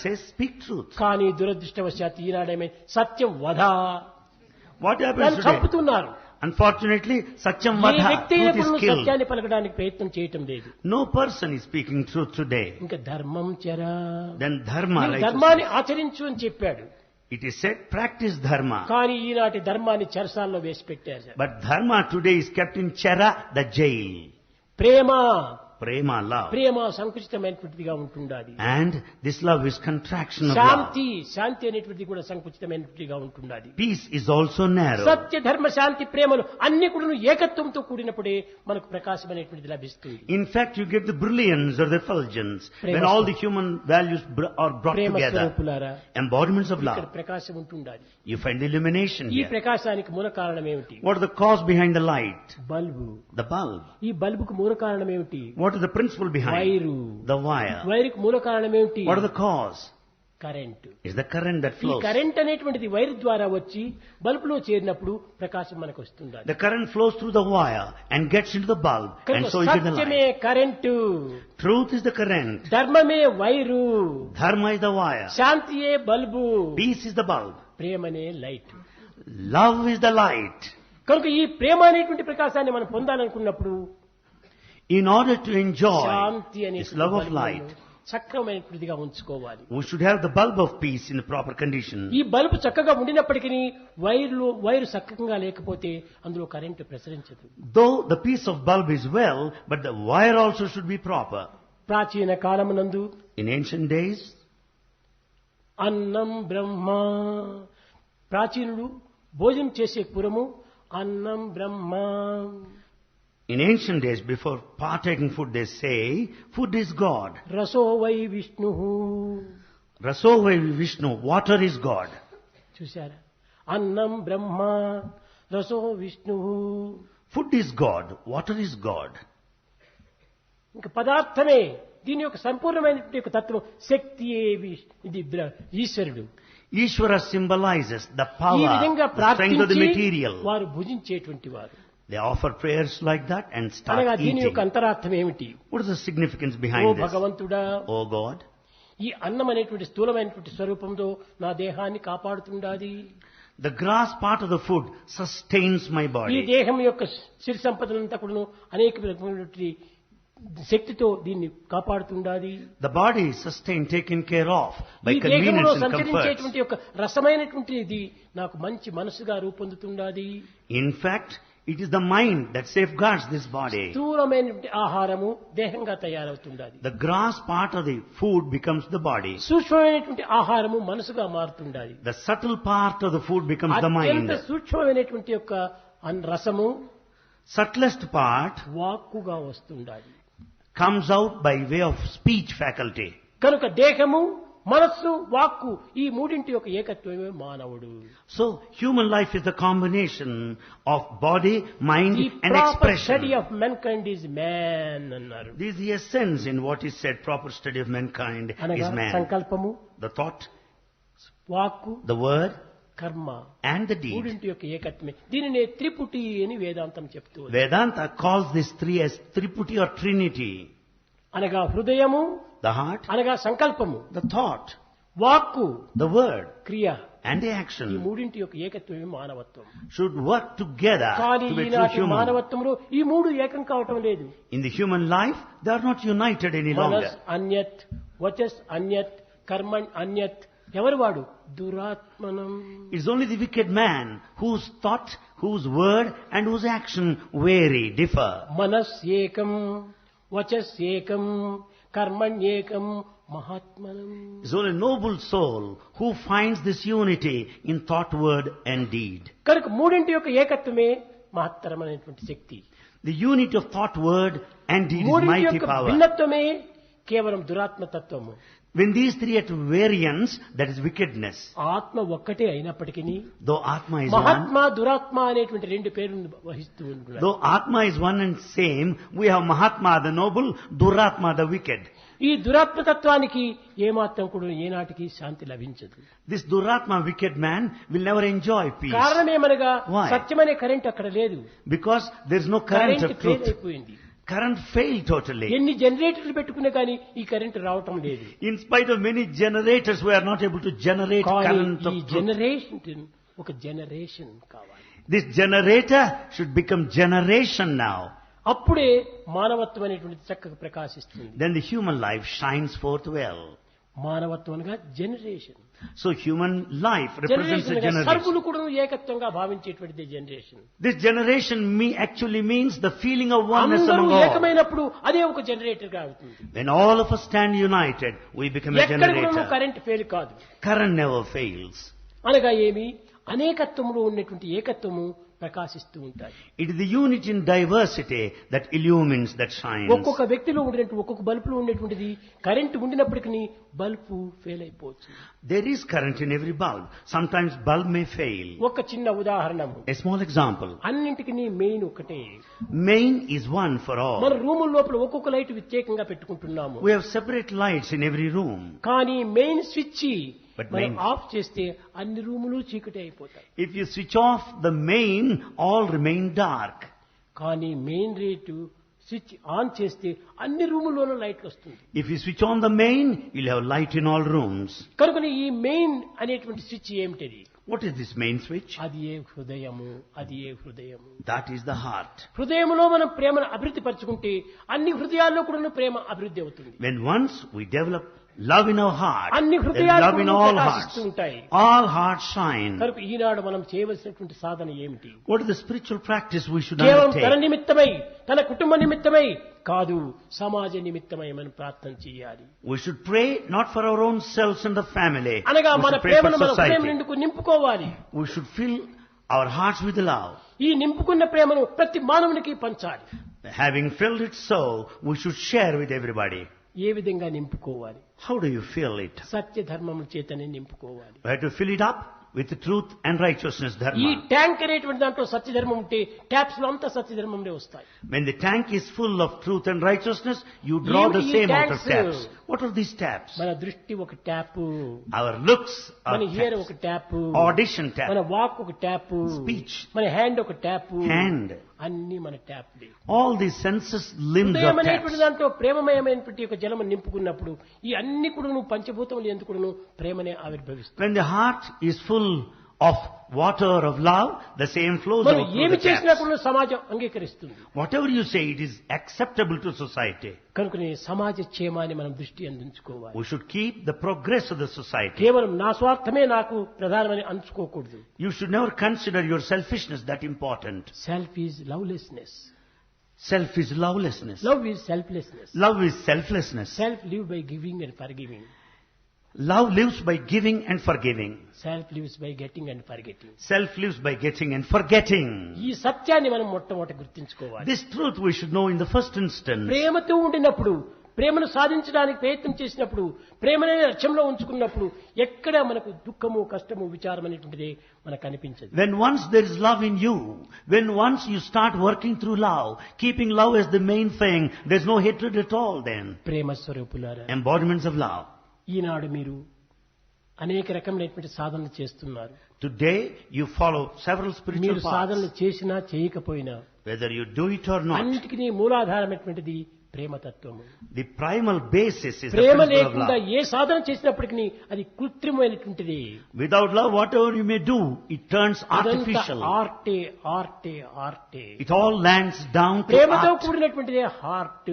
says, speak truth. కానీ దురదృష్టవశాత్తు ఈనాడేమే సత్యం వద What happens దాన్ని today? చంపుతున్నారు. Unfortunately, Satyam ఏ Vadha, వ్యక్తి truth is killed. సత్యాన్ని పలకడానికి ప్రయత్నం చేయటం లేదు. No person is speaking truth today. ఇంకా ధర్మం చరా, Then dharma, నీవు ధర్మాన్ని righteousness. ఆచరించు అని చెప్పాడు. It is said, practice dharma. కానీ ఈనాటి ధర్మాన్ని చెరసాల్లో వేసి పెట్టారు. But dharma today is kept in Chera, the jail. Prema Prema, love. ప్రేమ సంకుచితమైనటువంటిదిగా ఉంటుండాలి. And this love is contraction of love. శాంతి అనేటువంటిది కూడా సంకుచితమైనటువంటిదిగా ఉంటుండాలి. Peace is also narrow. సత్య ధర్మ శాంతి ప్రేమలు అన్ని కూడా ఏకత్వంతో కూడినప్పుడే మనకు ప్రకాశం అనేటువంటిది లభిస్తుంది. In fact, you get the brilliance or the effulgence when Prema all the human values are brought Prema together. స్వరూపులారా, Embodiments of ఇక్కడ love. ప్రకాశం ఉంటుండాలి. You find the illumination ఈ here. ప్రకాశానికి మూల కారణం ఏమిటి? What is the cause behind the light? Bulb. The bulb. ఈ బల్బుకు మూల కారణం ఏమిటి? What is the principle behind? Wire. The wire. వైరుకు మూల కారణం ఏమిటి? What is the cause? Current. It's the current that ఈ flows. కరెంట్ అనేటువంటిది వైరు ద్వారా వచ్చి బల్బులో చేరినప్పుడు ప్రకాశం మనకు వస్తుంది. The current flows through the wire and gets into the bulb, and so is the సత్యమే light. Current, Truth is the current. ధర్మమే wire, Dharma is the wire. శాంతియే bulb, Peace is the bulb. ప్రేమనే light. Love is the light. కనుక ఈ ప్రేమ అనేటువంటి ప్రకాశాన్ని మనం పొందాలనుకున్నప్పుడు In order to enjoy Shanti this love of light, చక్రమైనటువంటిదిగా ఉంచుకోవాలి. we should have the bulb of peace in the proper condition. ఈ bulb చక్కగా ఉండినప్పటికీ wire చక్కగా లేకపోతే అందులో current ప్రసరించదు. Though the piece of bulb is well, but the wire also should be proper. ప్రాచీన కాలమునందు In ancient days, అన్నం బ్రహ్మ, ప్రాచీనులు భోజనం చేసే పురము అన్నం బ్రహ్మ. in ancient days, before partaking food, they say, food is God. రసో వై Vishnu. Raso vai Vishnu, water is God. చూశారా? అన్నం బ్రహ్మ, రసో Vishnu. Food is God, water is God. ఇంకా పదార్థమే దీని యొక్క సంపూర్ణమైనటువంటి యొక్క తత్వం. శక్తియే ఇది ఈశ్వరుడు. Ishvara symbolizes the ఈ power, విధంగా the strength of the ప్రార్థించి material. వారు భుజించేటువంటి వారు. They offer prayers like that and అనగా start దీని యొక్క eating. అంతరార్థం ఏమిటి? What is the significance oh behind this? భగవంతుడా, Oh God, ఈ అన్నం అనేటువంటి స్థూలమైనటువంటి స్వరూపంతో నా దేహాన్ని కాపాడుతుండాది. the grass part of the food sustains my ఈ body. దేహం యొక్క సిరి సంపదలంతా కూడా అనేక రకమైనటువంటి శక్తితో దీన్ని కాపాడుతుండాది. The body is sustained, taken care of by ఈ దేహంలో convenience and comfort. సంచరించేటువంటి యొక్క రసమైనటువంటి ఇది నాకు మంచి మనసుగా రూపొందుతుండాది. In fact, it is the mind that safeguards this body. స్థూలమైనటువంటి ఆహారము దేహంగా తయారవుతుండాది. The grass part of the food becomes the body. సూక్ష్మమైనటువంటి ఆహారము మనసుగా మారుతుండాది. The subtle part of the food becomes the అత్యంత mind. సూక్ష్మమైనటువంటి యొక్క రసము Subtlest part వాక్కుగా వస్తుండాలి. comes out by way of speech faculty. కనుక దేహము, మనస్సు, వాక్కు ఈ మూడింటి యొక్క ఏకత్వమే మానవుడు. So, human life is the combination of body, mind The and proper study expression. of mankind is man అన్నారు. This is the essence in what is said, proper study of mankind అనగా is man. సంకల్పము, The thought, వాక్కు, the word కర్మ and the deed. మూడింటి యొక్క ఏకత్వమే. దీనినే త్రిపుటి అని వేదాంతం చెప్తూ ఉంది. Vedanta calls these three as Triputi or Trinity. అనగా హృదయము, The heart, అనగా సంకల్పము, the thought, వాక్కు, the word, క్రియ, and the ఈ action మూడింటి యొక్క ఏకత్వమే మానవత్వం. should work together కానీ to be true ఈనాటి human. మానవత్వంలో ఈ మూడు ఏకం కావటం లేదు. In the human life, they are not united any longer. మనస్ అన్యత్, వచస్ అన్యత్, కర్మణ్ అన్యత్. ఎవరు వాడు? దురాత్మనం. It's only the wicked man whose thought, whose word and whose action vary, differ. మనస్ ఏకం, వచస్ ఏకం, కర్మణ్ ఏకం, మహాత్మనం. It's only a noble soul who finds this unity in thought, word and deed. కనుక మూడింటి యొక్క ఏకత్వమే మహత్తరమైనటువంటి శక్తి. The unity of thought, word and deed is మూడింటి mighty యొక్క power. భిన్నత్వమే కేవలం దురాత్మతత్వము. When these three at variance, that is wickedness. ఆత్మ ఒక్కటే అయినప్పటికీ Though Atma is one, మహాత్మ, దురాత్మ అనేటువంటి రెండు పేర్లను వహిస్తూ ఉంటున్నారు. though Atma is one and same, we have Mahatma the noble, Duratma the wicked. ఈ దురాత్మతత్వానికి ఏమాత్రం కూడా ఏనాటికి శాంతి లభించదు. This Duratma wicked man will never enjoy peace. కారణమేమనగా Why? సత్యమనే కరెంట్ అక్కడ లేదు. Because there is no current current of fail truth. అయిపోయింది. Current failed totally. ఎన్ని జనరేటర్లు పెట్టుకున్నా కానీ ఈ కరెంట్ రావటం లేదు. In spite of many generators, we are not able to generate కానీ current ఈ of truth. జనరేషన్ ఒక జనరేషన్ కావాలి. This generator should become generation now. అప్పుడే మానవత్వం అనేటువంటిది చక్కగా ప్రకాశిస్తుంది. Then the human life shines forth well. మానవత్వం అనగా generation. So human life represents a generation generation. సర్వులు కూడా ఏకత్వంగా భావించేటువంటిది generation. This generation actually means the feeling of oneness అందరూ among all. ఏకమైనప్పుడు అదే ఒక జనరేటర్ గా అవుతుంది. When all of us stand united, we become a ఎక్కడ కూడా generator. కరెంట్ ఫెయిల్ కాదు. Current never fails. అనగా ఏమి? అనేకత్వంలో ఉన్నటువంటి ఏకత్వము ప్రకాశిస్తూ ఉంటాయి. It is the unity in diversity that illumines, that shines. ఒక్కొక్క వ్యక్తిలో ఉండేటువంటి ఒక్కొక్క బల్బులో ఉండేటువంటిది కరెంట్ ఉండినప్పటికీ బల్బు ఫెయిల్ అయిపోవచ్చు. There is current in every bulb. Sometimes bulb may fail. ఒక చిన్న ఉదాహరణ. A small example. అన్నింటికి మెయిన్ ఒకటే. Main is one for all. మన రూముల లోపల ఒక్కొక్క లైట్ ప్రత్యేకంగా పెట్టుకుంటున్నాము. We have separate lights in every room. కానీ మెయిన్ స్విచ్ But మనం main- ఆఫ్ చేస్తే అన్ని రూములు చీకటి అయిపోతాయి. If you switch off the main, all remain dark. కానీ మెయిన్ రేటు స్విచ్ ఆన్ చేస్తే అన్ని రూముల్లోనూ లైట్ వస్తుంది. If you switch on the main, you'll have light in all rooms. కనుక ఈ మెయిన్ అనేటువంటి స్విచ్ ఏమిటది? What is this main switch? అది ఏ హృదయము, అది ఏ హృదయము. That is the heart. హృదయంలో మనం ప్రేమను అభివృద్ధి పరచుకుంటే అన్ని హృదయాల్లో కూడా ప్రేమ అభివృద్ధి అవుతుంది. When once we develop love in our heart, అన్ని there's హృదయాలు love in కూడా all ప్రకాశిస్తూ hearts. ఉంటాయి. All hearts shine. కనుక ఈనాడు మనం చేయవలసినటువంటి సాధన ఏమిటి? What is the spiritual practice we should కేవలం తన undertake? నిమిత్తమై, తన కుటుంబ నిమిత్తమై కాదు, సమాజ నిమిత్తమై మనం ప్రార్థన చేయాలి. We should pray not for our own selves and the family. అనగా We మన should pray for ప్రేమను మన హృదయం society. నిండుకు నింపుకోవాలి. We should fill our hearts with love. ఈ నింపుకున్న ప్రేమను ప్రతి మానవునికి పంచాలి. Having filled it so, we should share with everybody. ఏ విధంగా నింపుకోవాలి? How do you fill it? సత్య ధర్మముల చేతనే నింపుకోవాలి. We have to fill it up with truth and righteousness, ఈ dharma. Tank అనేటువంటి దాంట్లో సత్యధర్మం ఉంటే ట్యాప్స్ లో అంతా సత్యధర్మంలో వస్తాయి. When the tank is full of truth and righteousness, you draw the Even same out of tanks, taps. What are these taps? మన దృష్టి ఒక ట్యాప్, Our looks మన are హియర్ taps. ఒక ట్యాప్, Audition మన tap. Walk ఒక tap, Speech. మన hand ఒక tap, Hand. అన్ని మన ట్యాప్లే. All these senses, limbs హృదయం are అనేటువంటి taps. దాంట్లో ప్రేమమయమైనటువంటి ఒక జలము నింపుకున్నప్పుడు ఈ అన్ని కూడా పంచభూతములు ఎందుకు ప్రేమనే ఆవిర్భవిస్తుంది. When the heart is full of water of love, the same flows మనం out through ఏమి the చేసినా taps. కూడా సమాజం అంగీకరిస్తుంది. Whatever you say, it is acceptable to society. కనుకనే సమాజ క్షేమాన్ని మనం దృష్టి అందించుకోవాలి. We should keep the progress of the society. కేవలం నా స్వార్థమే నాకు ప్రధానమని అంచుకోకూడదు. You should never consider your selfishness that important. Self is lovelessness. Self is lovelessness. Love is selflessness. Love is selflessness. Self live by giving and for giving. Love lives by giving and forgiving. Self lives by getting and for getting. Self lives by getting and forgetting. ఈ సత్యాన్ని మనం మొట్టమొదట గుర్తించుకోవాలి. This truth we should know in the first instance. ప్రేమతో ఉండినప్పుడు, ప్రేమను సాధించడానికి ప్రయత్నం చేసినప్పుడు, ప్రేమనే లక్ష్యంలో ఉంచుకున్నప్పుడు ఎక్కడ మనకు దుఃఖము, కష్టము, విచారం అనేటువంటిది మనకు అనిపించదు. When once there is love in you, when once you start working through love, keeping love as the main thing, there's no hatred at all then. ప్రేమ స్వరూపులారా, Embodiments of love. ఈనాడు మీరు అనేక రకమైనటువంటి సాధనలు చేస్తున్నారు. Today you follow several spiritual మీరు సాధనలు paths. చేసినా చేయకపోయినా Whether you do it or not, అన్నిటికీ మూలాధారమైనటువంటిది ప్రేమతత్వము. The primal basis is the Prema principle of లేకుండా love. ఏ సాధన చేసినప్పటికీ అది కృత్రిమైనటువంటిది. Without love, whatever you may do, it turns artificial. ఆర్టే ఆర్టే ఆర్టే. It all lands down to ప్రేమతో art. కూడినటువంటిదే heart.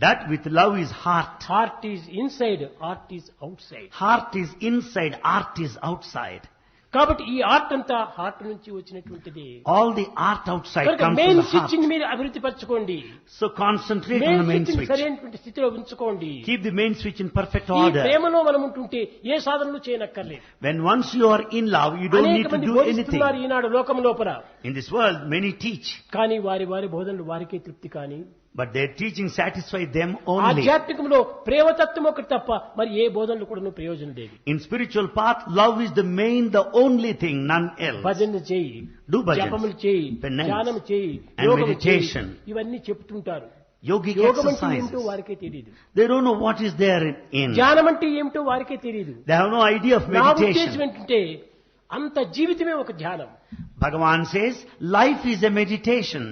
That with love is heart. Heart is inside, art is outside. Heart is inside, art is outside. కాబట్టి ఈ art అంతా heart నుంచి వచ్చినటువంటిది. All the art outside కనుక comes main from the heart. Switch ని మీరు అభివృద్ధి పరచుకోండి. So concentrate on main the main switch ని switch. సరైనటువంటి స్థితిలో ఉంచుకోండి. Keep the main switch in perfect ఈ order. ప్రేమలో మనం ఉంటుంటే ఏ సాధనలు చేయనక్కర్లేదు. When once you are in love, you don't need అనేక to మంది do బోధిస్తున్నారు anything. ఈనాడు లోకం లోపల. In this world, many teach, కానీ వారి వారి బోధనలు వారికే తృప్తి. కానీ but their teaching satisfies them only. ఆధ్యాత్మికంలో ప్రేమతత్వం ఒకటి తప్ప మరి ఏ బోధనలు కూడా ప్రయోజనం లేదు. In spiritual path, love is the main, the only thing, none else. భజన చేయి, Do bhajans, జపములు చేయి, penance, ధ్యానం చేయి, and యోగము చేయి, meditation. ఇవన్నీ చెప్తుంటారు. Yogic యోగం అంటే ఏమిటో exercises. వారికే తెలియదు. They don't know what is there in. ధ్యానం అంటే ఏమిటో వారికే తెలియదు. They have no idea of నా ఉద్దేశం meditation. ఏంటంటే అంత జీవితమే ఒక ధ్యానం. Bhagavan says, life is a meditation.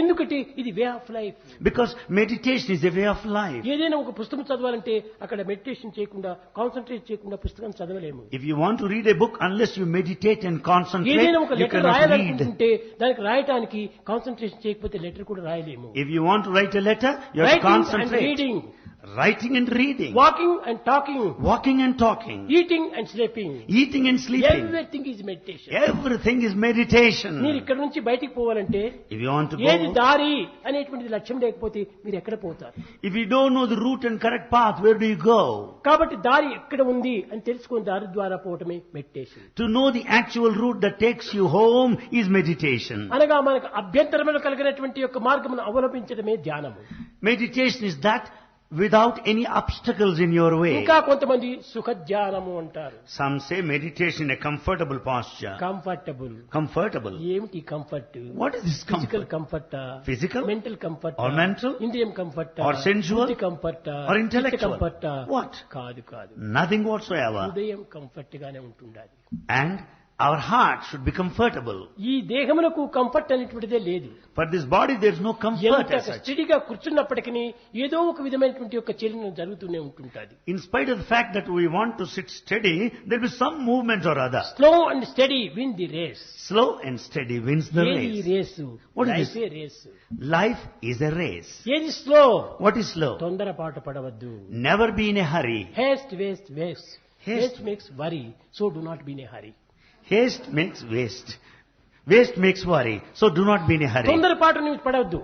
ఎందుకంటే ఇది way of life. Because meditation is a way of life. ఏదైనా ఒక పుస్తకం చదవాలంటే అక్కడ మెడిటేషన్ చేయకుండా, కాన్సన్ట్రేట్ చేయకుండా పుస్తకం చదవలేము. If you want to read a book, unless you meditate and concentrate, ఏదైనా ఒక you లెటర్ cannot read. రాయాలనుకుంటుంటే దానికి రాయటానికి కాన్సన్ట్రేషన్ చేయకపోతే లెటర్ కూడా రాయలేము. If you want to write a letter, you have to writing and concentrate. Reading, Writing and reading. Walking and talking, Walking and talking. Eating and sleeping, Eating and sleeping. Everything is meditation. Everything is meditation. మీరు ఇక్కడ నుంచి బయటికి పోవాలంటే If you want to ఏది go, దారి అనేటువంటిది లక్ష్యం లేకపోతే మీరు ఎక్కడ పోతారు? if you don't know the route and correct path, where do you go? కాబట్టి దారి ఎక్కడ ఉంది అని తెలుసుకుని దారి ద్వారా పోవటమే meditation. To know the actual route that takes you home is meditation. అనగా మనకు అభ్యంతరములు కలిగినటువంటి యొక్క మార్గమును అవలంబించడమే ధ్యానము. Meditation is that without any obstacles in your way. ఇంకా కొంతమంది సుఖ ధ్యానము అంటారు. Some say meditation in a comfortable posture. Comfortable. Comfortable. ఏమిటి comfort? What is this physical comfort? Comfort, Physical? Mental comfort, Or mental? ఇంద్రియం comfort, Or sensual? Comfort, Or intellectual? Comfort. What? కాదు కాదు, Nothing whatsoever. హృదయం comfort గానే ఉంటుండాలి. And our heart should be comfortable. ఈ దేహములకు comfort అనేటువంటిదే లేదు. For this body there is no comfort ఎంత as such. స్టడీగా కూర్చున్నప్పటికీ ఏదో ఒక విధమైనటువంటి యొక్క చలనం జరుగుతూనే ఉంటుంటది. In spite of the fact that we want to sit steady, there will be some movement or other. Slow and steady win the race. Slow and steady wins the ఏది race. Race? What is లైఫే this? Race. Life is a race. ఏది slow? What is slow? తొందరపాటు పడవద్దు. Never be in a hurry. Haste waste waste. Haste. Haste makes worry, so do not be in a hurry. Haste makes waste. Waste makes worry. So do not be in a hurry. తొందరపాటు నువ్వు పడవద్దు.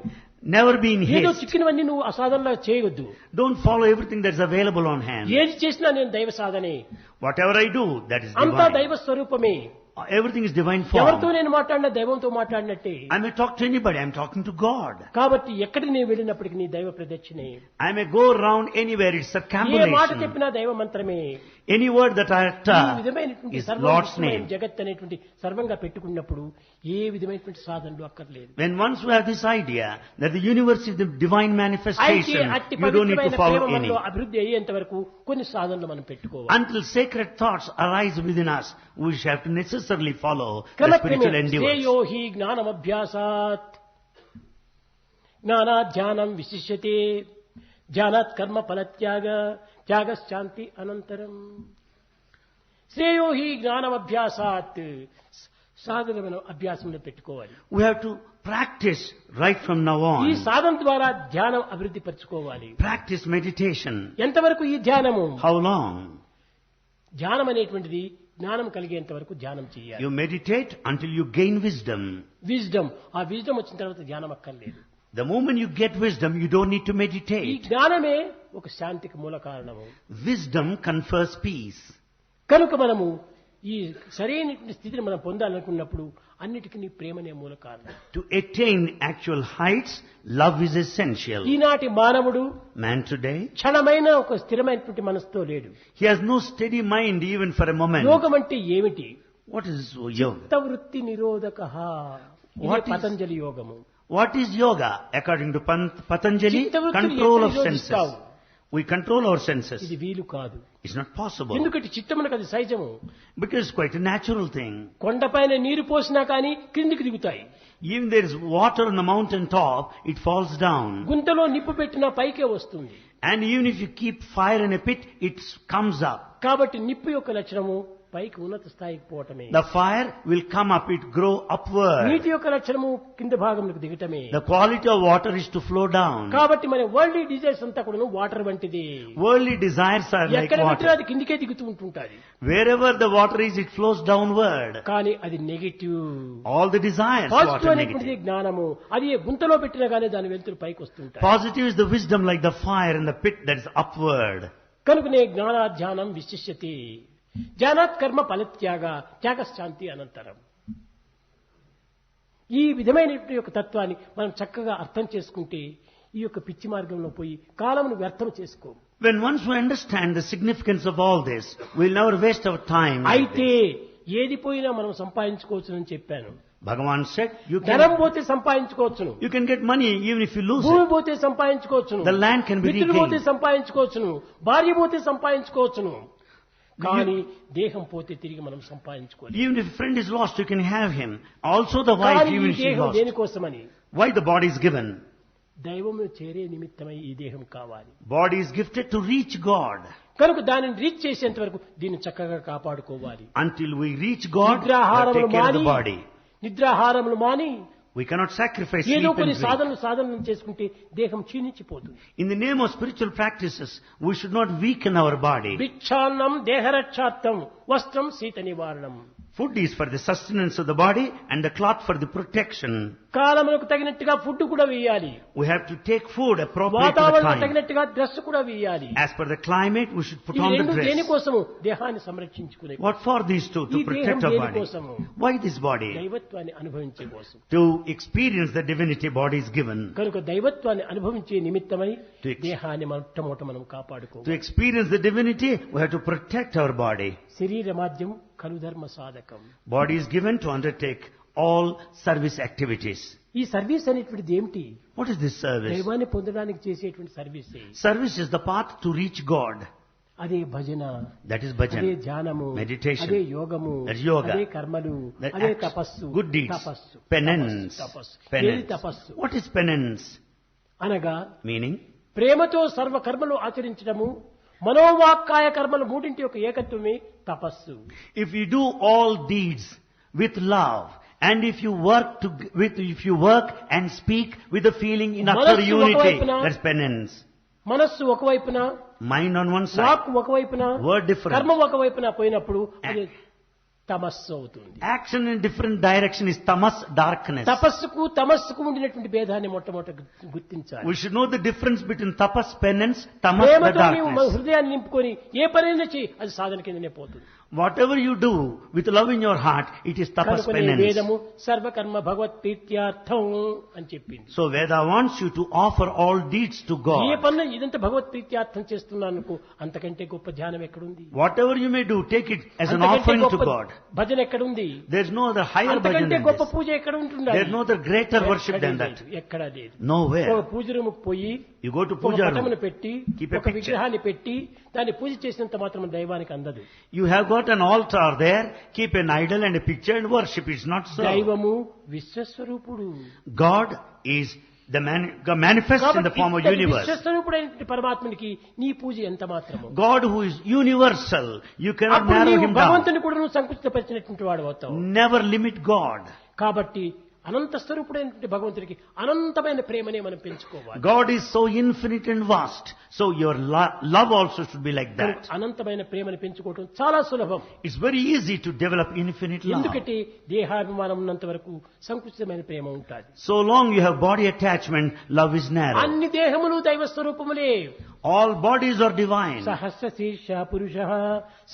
Never be in ఏదో haste. చిక్కినవన్నీ నువ్వు అసాధనలో చేయవద్దు. Don't follow everything that's available on hand. ఏది చేసినా నేను దైవ సాధనే. Whatever I do, that is అంతా divine. దైవ స్వరూపమే. Everything is divine ఎవరితో form. నేను మాట్లాడినా దైవంతో మాట్లాడినట్టే. I may talk to anybody. I'm talking to God. కాబట్టి ఎక్కడికి నేను వెళ్ళినప్పటికీ నీ దైవ ప్రదక్షిణే. I may go around anywhere. It's ఏ మాట circumambulation. చెప్పినా దైవ మంత్రమే. Any word that I ఈ utter విధమైనటువంటి is సర్వం Lord's విశ్వమయం name. జగత్ అనేటువంటి సర్వంగా పెట్టుకున్నప్పుడు ఏ విధమైనటువంటి సాధనలు అక్కర్లేదు. When once we have this idea that the universe is the divine అయితే manifestation, అట్టి you don't need to పవిత్రమైన follow ప్రేమ any. మనలో అభివృద్ధి అయ్యేంత వరకు కొన్ని సాధనలు మనం పెట్టుకోవాలి. Until sacred thoughts arise within us, we shall have to necessarily follow the క్రమక్రమే spiritual endeavors. శ్రేయో హి జ్ఞానమభ్యాసాత్ జ్ఞానాధ్యానం విశిష్యతే ధ్యానాత్ కర్మ ఫలత్యాగ త్యాగశాంతి అనంతరం. శ్రేయో హి జ్ఞానమభ్యాసాత్, సాధనమైన అభ్యాసంలో పెట్టుకోవాలి. We have to practice right from now ఈ on. సాధన ద్వారా ధ్యానం అభివృద్ధి పరచుకోవాలి. Practice meditation. ఎంతవరకు ఈ ధ్యానము? How long? ధ్యానం అనేటువంటిది జ్ఞానం కలిగేంత వరకు ధ్యానం చేయాలి. You meditate until you gain wisdom. Wisdom, ఆ విజ్డమ్ వచ్చిన తర్వాత ధ్యానం అక్కర్లేదు. The moment you get wisdom, you don't need to ఈ meditate. జ్ఞానమే ఒక శాంతికి మూల కారణము. Wisdom confers peace. కనుక మనము ఈ సరైనటువంటి స్థితిని మనం పొందాలనుకున్నప్పుడు అన్నిటికీ ప్రేమనే మూల కారణం. To attain actual heights, love is essential. ఈనాటి మానవుడు Man today, క్షణమైన ఒక స్థిరమైనటువంటి మనసుతో లేడు. he has no steady mind even for a moment. యోగం అంటే ఏమిటి? What is yoga? చిత్తవృత్తి నిరోధకః. ఇదే What is- పతంజలి యోగము. What is yoga? According to Patanjali, చిత్తవృత్తిని control ఎట్లా of senses. నిరోధిస్తావు? We control our senses. ఇది వీలు కాదు. It's not possible. ఎందుకంటే చిత్తమునకు అది సహజము. Because it's quite a natural thing. కొండపైన నీరు పోసినా కానీ క్రిందికి దిగుతాయి. Even there is water on the mountain top, it falls down. గుంతలో నిప్పు పెట్టినా పైకే వస్తుంది. And even if you keep fire in a pit, it comes up. కాబట్టి నిప్పు యొక్క లక్షణము పైకి ఉన్నత స్థాయికి పోవటమే. The fire will come up, it grow upward. నీటి యొక్క లక్షణము కింద భాగంలోకి దిగటమే. The quality of water is to flow down. కాబట్టి మన వరల్డ్లీ డిజైర్స్ అంతా కూడా వాటర్ వంటిది. Worldly desires are like ఎక్కడ పెట్టినా water. అది కిందికే దిగుతూ ఉంటుంటాది. Wherever the water is, it flows downward. కానీ అది negative. All the desires positive water అనేటువంటిది negative. జ్ఞానము. అది గుంతలో పెట్టినా కానీ దాని వెలుతురు పైకి వస్తుంటాయి. Positive is the wisdom like the fire in the pit that is upward. కనుకనే జ్ఞానాధ్యానం విశిష్యతి. జ్ఞానాత్ కర్మ ఫలత్యాగ త్యాగశాంతి అనంతరం. ఈ విధమైన యొక్క తత్వాన్ని మనం చక్కగా అర్థం చేసుకుంటే ఈ యొక్క పిచ్చి మార్గంలో పోయి కాలమును వ్యర్థం చేసుకో. When once we understand the significance of all this, we'll never waste our time. అయితే ఏది పోయినా మనం సంపాదించుకోవచ్చునని చెప్పాను. Bhagavan said, ధనం పోతే సంపాదించుకోవచ్చును. you can get money even if you lose భూమి it. పోతే సంపాదించుకోవచ్చును. The land can be మిత్రులు పోతే regained. సంపాదించుకోవచ్చును. భార్య పోతే సంపాదించుకోవచ్చును. కానీ దేహం పోతే తిరిగి మనం సంపాదించుకోవాలి. Even if a friend is lost, you can have him. Also the wife, కానీ even ఈ if she is దేహం lost. దేనికోసమని? Why the body is given? దైవమును చేరే నిమిత్తమై ఈ దేహం కావాలి. Body is gifted to reach God. కనుక దానిని రీచ్ చేసేంత వరకు దీన్ని చక్కగా కాపాడుకోవాలి. Until we reach God, we have to నిద్రాహారములు take care of the మాని body. నిద్రాహారములు మాని We cannot sacrifice ఏదో sleep కొన్ని and drink. సాధనలు చేసుకుంటే దేహం క్షీణించిపోతుంది. In the name of spiritual practices, we should not weaken our body. భిక్షాన్నం దేహరక్షార్థం వస్త్రం శీత నివారణం. Food is for the sustenance of the body and the cloth for the protection. కాలములకు తగినట్టుగా food కూడా వేయాలి. We have to take food appropriate to the వాతావరణం time. తగినట్టుగా dress కూడా వేయాలి. As per the climate, we should put ఈ on the రెండు dress. దేనికోసము? దేహాన్ని సంరక్షించుకునే. What for these two? To ఈ protect దేహం our body. దేనికోసము? Why this body? దైవత్వాన్ని అనుభవించే కోసం. To experience the divinity body is given. కనుక దైవత్వాన్ని అనుభవించే నిమిత్తమై To ex- దేహాన్ని మొట్టమొదట మనం కాపాడుకోవాలి. To experience the divinity, we have to protect our body. శరీరమాద్యం ఖలు ధర్మ సాధకం. Body is given to undertake all service activities. ఈ సర్వీస్ అనేటువంటిది ఏమిటి? What is this service? దైవాన్ని పొందడానికి చేసేటువంటి service. Service is the path to reach God. అదే భజన, That is అదే bhajan. ధ్యానము, Meditation. అదే యోగము, That's yoga. అదే కర్మలు, That అదే acts, తపస్సు. good deeds, తపస్సు, penance, తపస్సు. ఏది penance. తపస్సు? What is penance? అనగా Meaning, ప్రేమతో సర్వ కర్మలు ఆచరించడము, మనోవాక్కాయ కర్మలు మూడింటి యొక్క ఏకత్వమే తపస్సు. if you do all deeds with love, and if you work and speak with the feeling in utter మనస్సు unity, ఒకవైపున, that's penance. మనస్సు ఒకవైపున, Mind on one side, walk ఒకవైపున, word different. కర్మ ఒకవైపున పోయినప్పుడు అది తమస్సు అవుతుంది. Action in different direction is tamas, darkness. తపస్సుకు తమస్సుకు ఉండినటువంటి భేదాన్ని మొట్టమొదట గుర్తించాలి. We should know the difference between tapas, penance, tamas, the ప్రేమతో నీవు మన darkness. హృదయాన్ని నింపుకొని ఏ పనైనా చేయి, అది సాధన కిందనే పోతుంది. Whatever you do with love in your heart, it is tapas, కనుకనే penance. వేదము సర్వకర్మ భగవత్ ప్రీత్యార్థం అని చెప్పింది. So Veda wants you to offer all deeds to A God. పనులు ఇదంతా భగవత్ ప్రీత్యార్థం చేస్తున్నాను, అంతకంటే గొప్ప ధ్యానం ఎక్కడుంది? Whatever you may do, take it as an అంతకంటే offering to గొప్ప God. భజన ఎక్కడుంది? There's no other higher bhajan అంతకంటే than గొప్ప this. పూజ ఎక్కడ ఉంటుంది? There's no other greater worship than that. ఎక్కడా లేదు. Nowhere. ఒక పూజ రూముకు పోయి You go to ఒక puja పటమును room. పెట్టి Keep a ఒక picture. విగ్రహాన్ని పెట్టి దాన్ని పూజ చేసినంత మాత్రం దైవానికి అందదు. You have got an altar there, keep an idol and a picture and worship. It's not so. దైవము విశ్వస్వరూపుడు. God is the manifest in the form of universe. విశ్వస్వరూపుడైన పరమాత్మనికి నీ పూజ ఎంత మాత్రము. God who is universal, you cannot అప్పుడు narrow నీవు him down. భగవంతుని కూడా నువ్వు సంకుచితపరిచినటువంటి వాడు అవుతావు. Never limit God. కాబట్టి అనంత స్వరూపుడైనటువంటి భగవంతుడికి అనంతమైన ప్రేమనే మనం పెంచుకోవాలి. God is so infinite and vast, so your love also should be like that. అనంతమైన ప్రేమను పెంచుకోవడం చాలా సులభం. It's very easy to develop infinite love. ఎందుకంటే దేహాభిమానం ఉన్నంత వరకు సంకుచితమైన ప్రేమ ఉంటుంది. So long you have body attachment, love is narrow. అన్ని దేహములు దైవ స్వరూపములే. All bodies are divine. సహస్ర శీర్ష పురుషః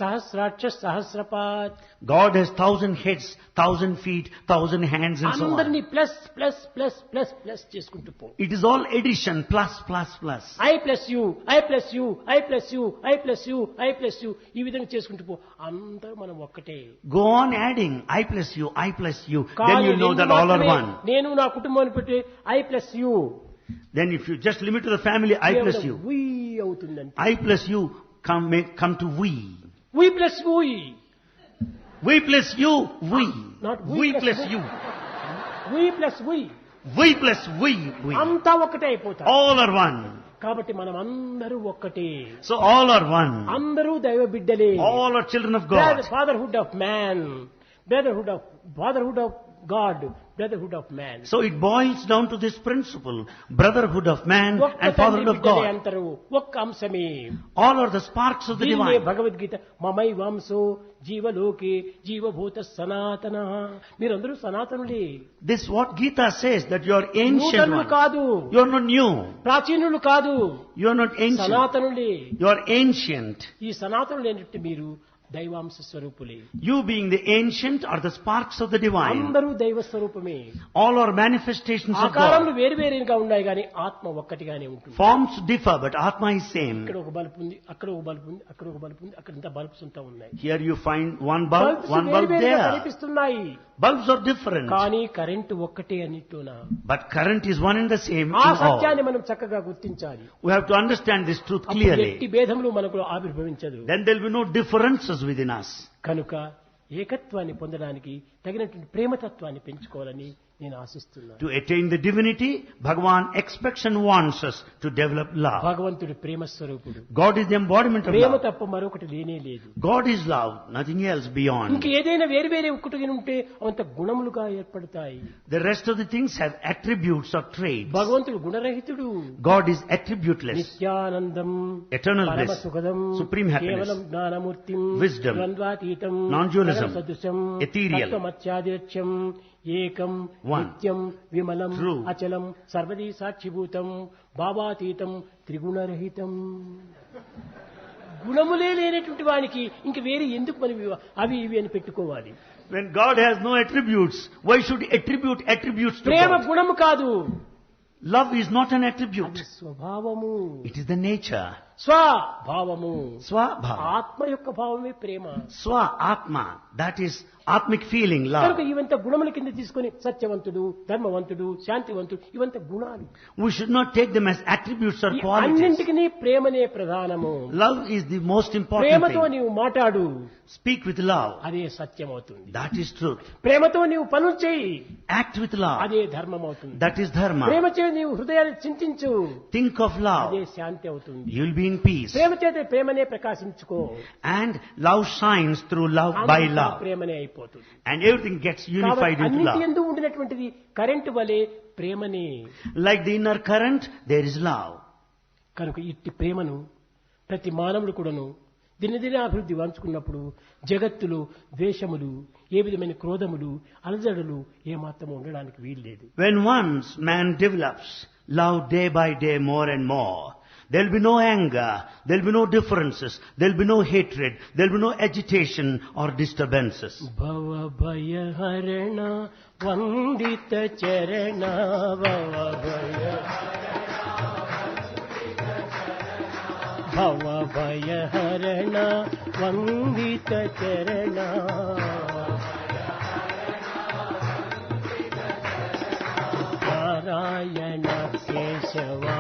సహస్రాక్ష సహస్రపాత్. God has 1,000 heads, 1,000 feet, 1,000 hands and so on. అందరినీ plus plus plus plus plus చేసుకుంటూ పో. It is all addition, plus, plus, plus. I plus you, I plus you, I plus you, I plus you, I plus you, ఈ విధంగా చేసుకుంటూ పో. అందరూ మనం ఒక్కటే. Go on adding, I plus you, I plus you. Then కానీ you know that all are one. నేను నా కుటుంబాన్ని పెట్టి I plus you. Then if you just limit to the family, I plus you. we అవుతుందంటే I plus you come to we. we plus we. We plus you, we. Not We we plus you. we plus we. We plus we. అంతా ఒకటే అయిపోతారు. All are one. కాబట్టి మనం అందరూ ఒక్కటే. So all are one. అందరూ దైవ బిడ్డలే. All are children of God. Fatherhood of man, fatherhood of God, brotherhood of man. So it boils down to this principle, brotherhood of man and fatherhood of God. అంటారు ఒక్క అంశమే. All are the sparks of the divine. Bhagavad Gita మమై వంశో జీవలోకే జీవభూత సనాతన. మీరందరూ సనాతనులే. This what Gita says, that you are ancient నూతనులు ones. కాదు. You are not new. ప్రాచీనులు కాదు. You are not ancient. సనాతనులే. You are ancient. ఈ సనాతనులు ఏంటంటే మీరు దైవాంశ స్వరూపులే. You being the ancient are the sparks of the divine. అందరూ దైవ స్వరూపమే. All are manifestations of ఆకారాలు God. వేరువేరుగా ఉన్నాయి కానీ ఆత్మ ఒక్కటిగానే ఉంటుంది. Forms differ, but Atma is same. ఇక్కడ ఒక బల్బ్ ఉంది, అక్కడ ఒక బల్బ్ ఉంది, అక్కడ ఒక బల్బ్ ఉంది, అక్కడ ఇంత బల్బ్స్ ఉంటా ఉన్నాయి. Here you find one bulb వేరువేరుగా there. కనిపిస్తున్నాయి. Bulbs are different. కానీ కరెంటు ఒక్కటే అన్నిట్లోనా. But current is one and the same ఆ in all. సత్యాన్ని మనం చక్కగా గుర్తించాలి. We have to understand this truth అప్పుడు clearly. ఎట్టి భేదములు మనకు ఆవిర్భవించదు. Then there will be no differences within us. కనుక ఏకత్వాన్ని పొందడానికి తగినటువంటి ప్రేమతత్వాన్ని పెంచుకోవాలని నేను ఆశిస్తున్నాను. To attain the divinity, Bhagavan expects and wants us to develop love. భగవంతుడు ప్రేమ స్వరూపుడు. God is the embodiment of Prema love. తప్ప మరొకటి లేనే లేదు. God is love, nothing else beyond. ఇంక ఏదైనా వేరు ఒక్కటిగా ఉంటే అంత గుణములుగా ఏర్పడతాయి. The rest of the things have attributes or traits. భగవంతుడు గుణరహితుడు. God is attributeless. Nityanandam, Eternal పరమ bliss, సుఖదం, supreme happiness, కేవలం జ్ఞానమూర్తిం, wisdom, ద్వంద్వాతీతం, non-dualism, సదృశం, ethereal, తత్వమత్యాదిరక్ష్యం, ఏకం, one, నిత్యం, విమలం, true, అచలం, సర్వదీ సాక్షిభూతం, భావాతీతం, త్రిగుణరహితం. గుణములే లేనటువంటి వానికి ఇంక వేరే ఎందుకు మనం అవి ఇవి అని పెట్టుకోవాలి? When God has no attributes, why should he attribute attributes to Prema God? గుణము కాదు. Love is not an attribute. అది స్వభావము. It is the nature. స్వభావము. Swabhava. ఆత్మ యొక్క భావమే ప్రేమ. Swa Atma. That is atmic feeling, కనుక love. ఇవంత గుణముల కింద తీసుకొని సత్యవంతుడు, ధర్మవంతుడు, శాంతివంతుడు ఇవంత గుణాలు. We should not take them as attributes or ఈ qualities. అన్నింటికి ప్రేమనే ప్రధానము. Love is the most important ప్రేమతో thing. నీవు మాట్లాడు, Speak with love. అదే సత్యం అవుతుంది. That is truth. ప్రేమతో నీవు పనులు చేయి, Act with love. అదే ధర్మం అవుతుంది. That is dharma. ప్రేమ చే నీవు హృదయాన్ని చింతించు, Think of అదే love. శాంతి అవుతుంది. You will be in peace. ప్రేమ చేత ప్రేమనే ప్రకాశించుకో, And love shines through love by అంతా love. ప్రేమనే అయిపోతుంది. And everything gets unified కాబట్టి into అన్నిటి love. యందు ఉండినటువంటిది కరెంటు వలె ప్రేమనే. Like the inner current, there is love. కనుక ఇట్టి ప్రేమను ప్రతి మానవుడు కూడాను దినదినాభివృద్ధి వంచుకున్నప్పుడు జగత్తులో ద్వేషములు, ఏ విధమైన క్రోధములు, అలజడులు ఏమాత్రం ఉండడానికి వీల్లేదు. When once man develops love day by day more and more, there will be no anger, there will be no differences, there will be no hatred, there will be no agitation or disturbances. భవ భయ హరణ వందిత చరణ, భవ భయ భవ భయ హరణ వందిత చరణ, నారాయణ కేశవా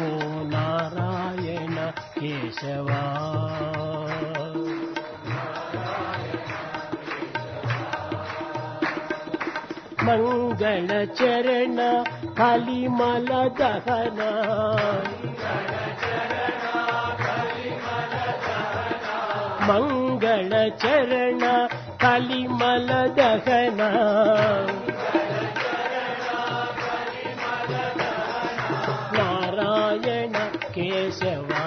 ఓ నారాయణ కేశవా. మంగళ చరణ కలిమల దహన, మంగళ చరణ కలిమల దహన, నారాయణ కేశవా.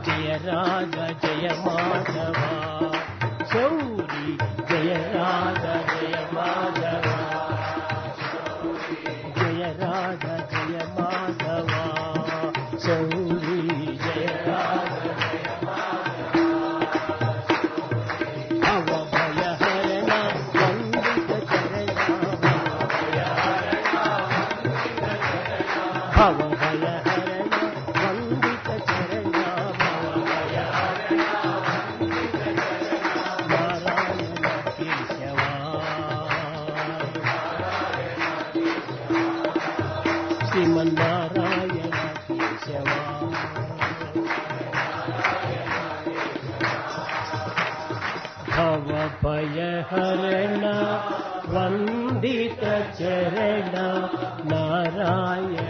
జయ రాధ జయ మాధవ, శౌరి జయ రాధ జయ మాధవ, జయ రాధ జయ మాధవ, శౌరి జయ రాధ జయ భవ భయ హరణ వందిత చరణ, భవ భయ హరణ వందిత చరణ, కేశవా. భవ భయహరణ వందిత చరణ నారాయణ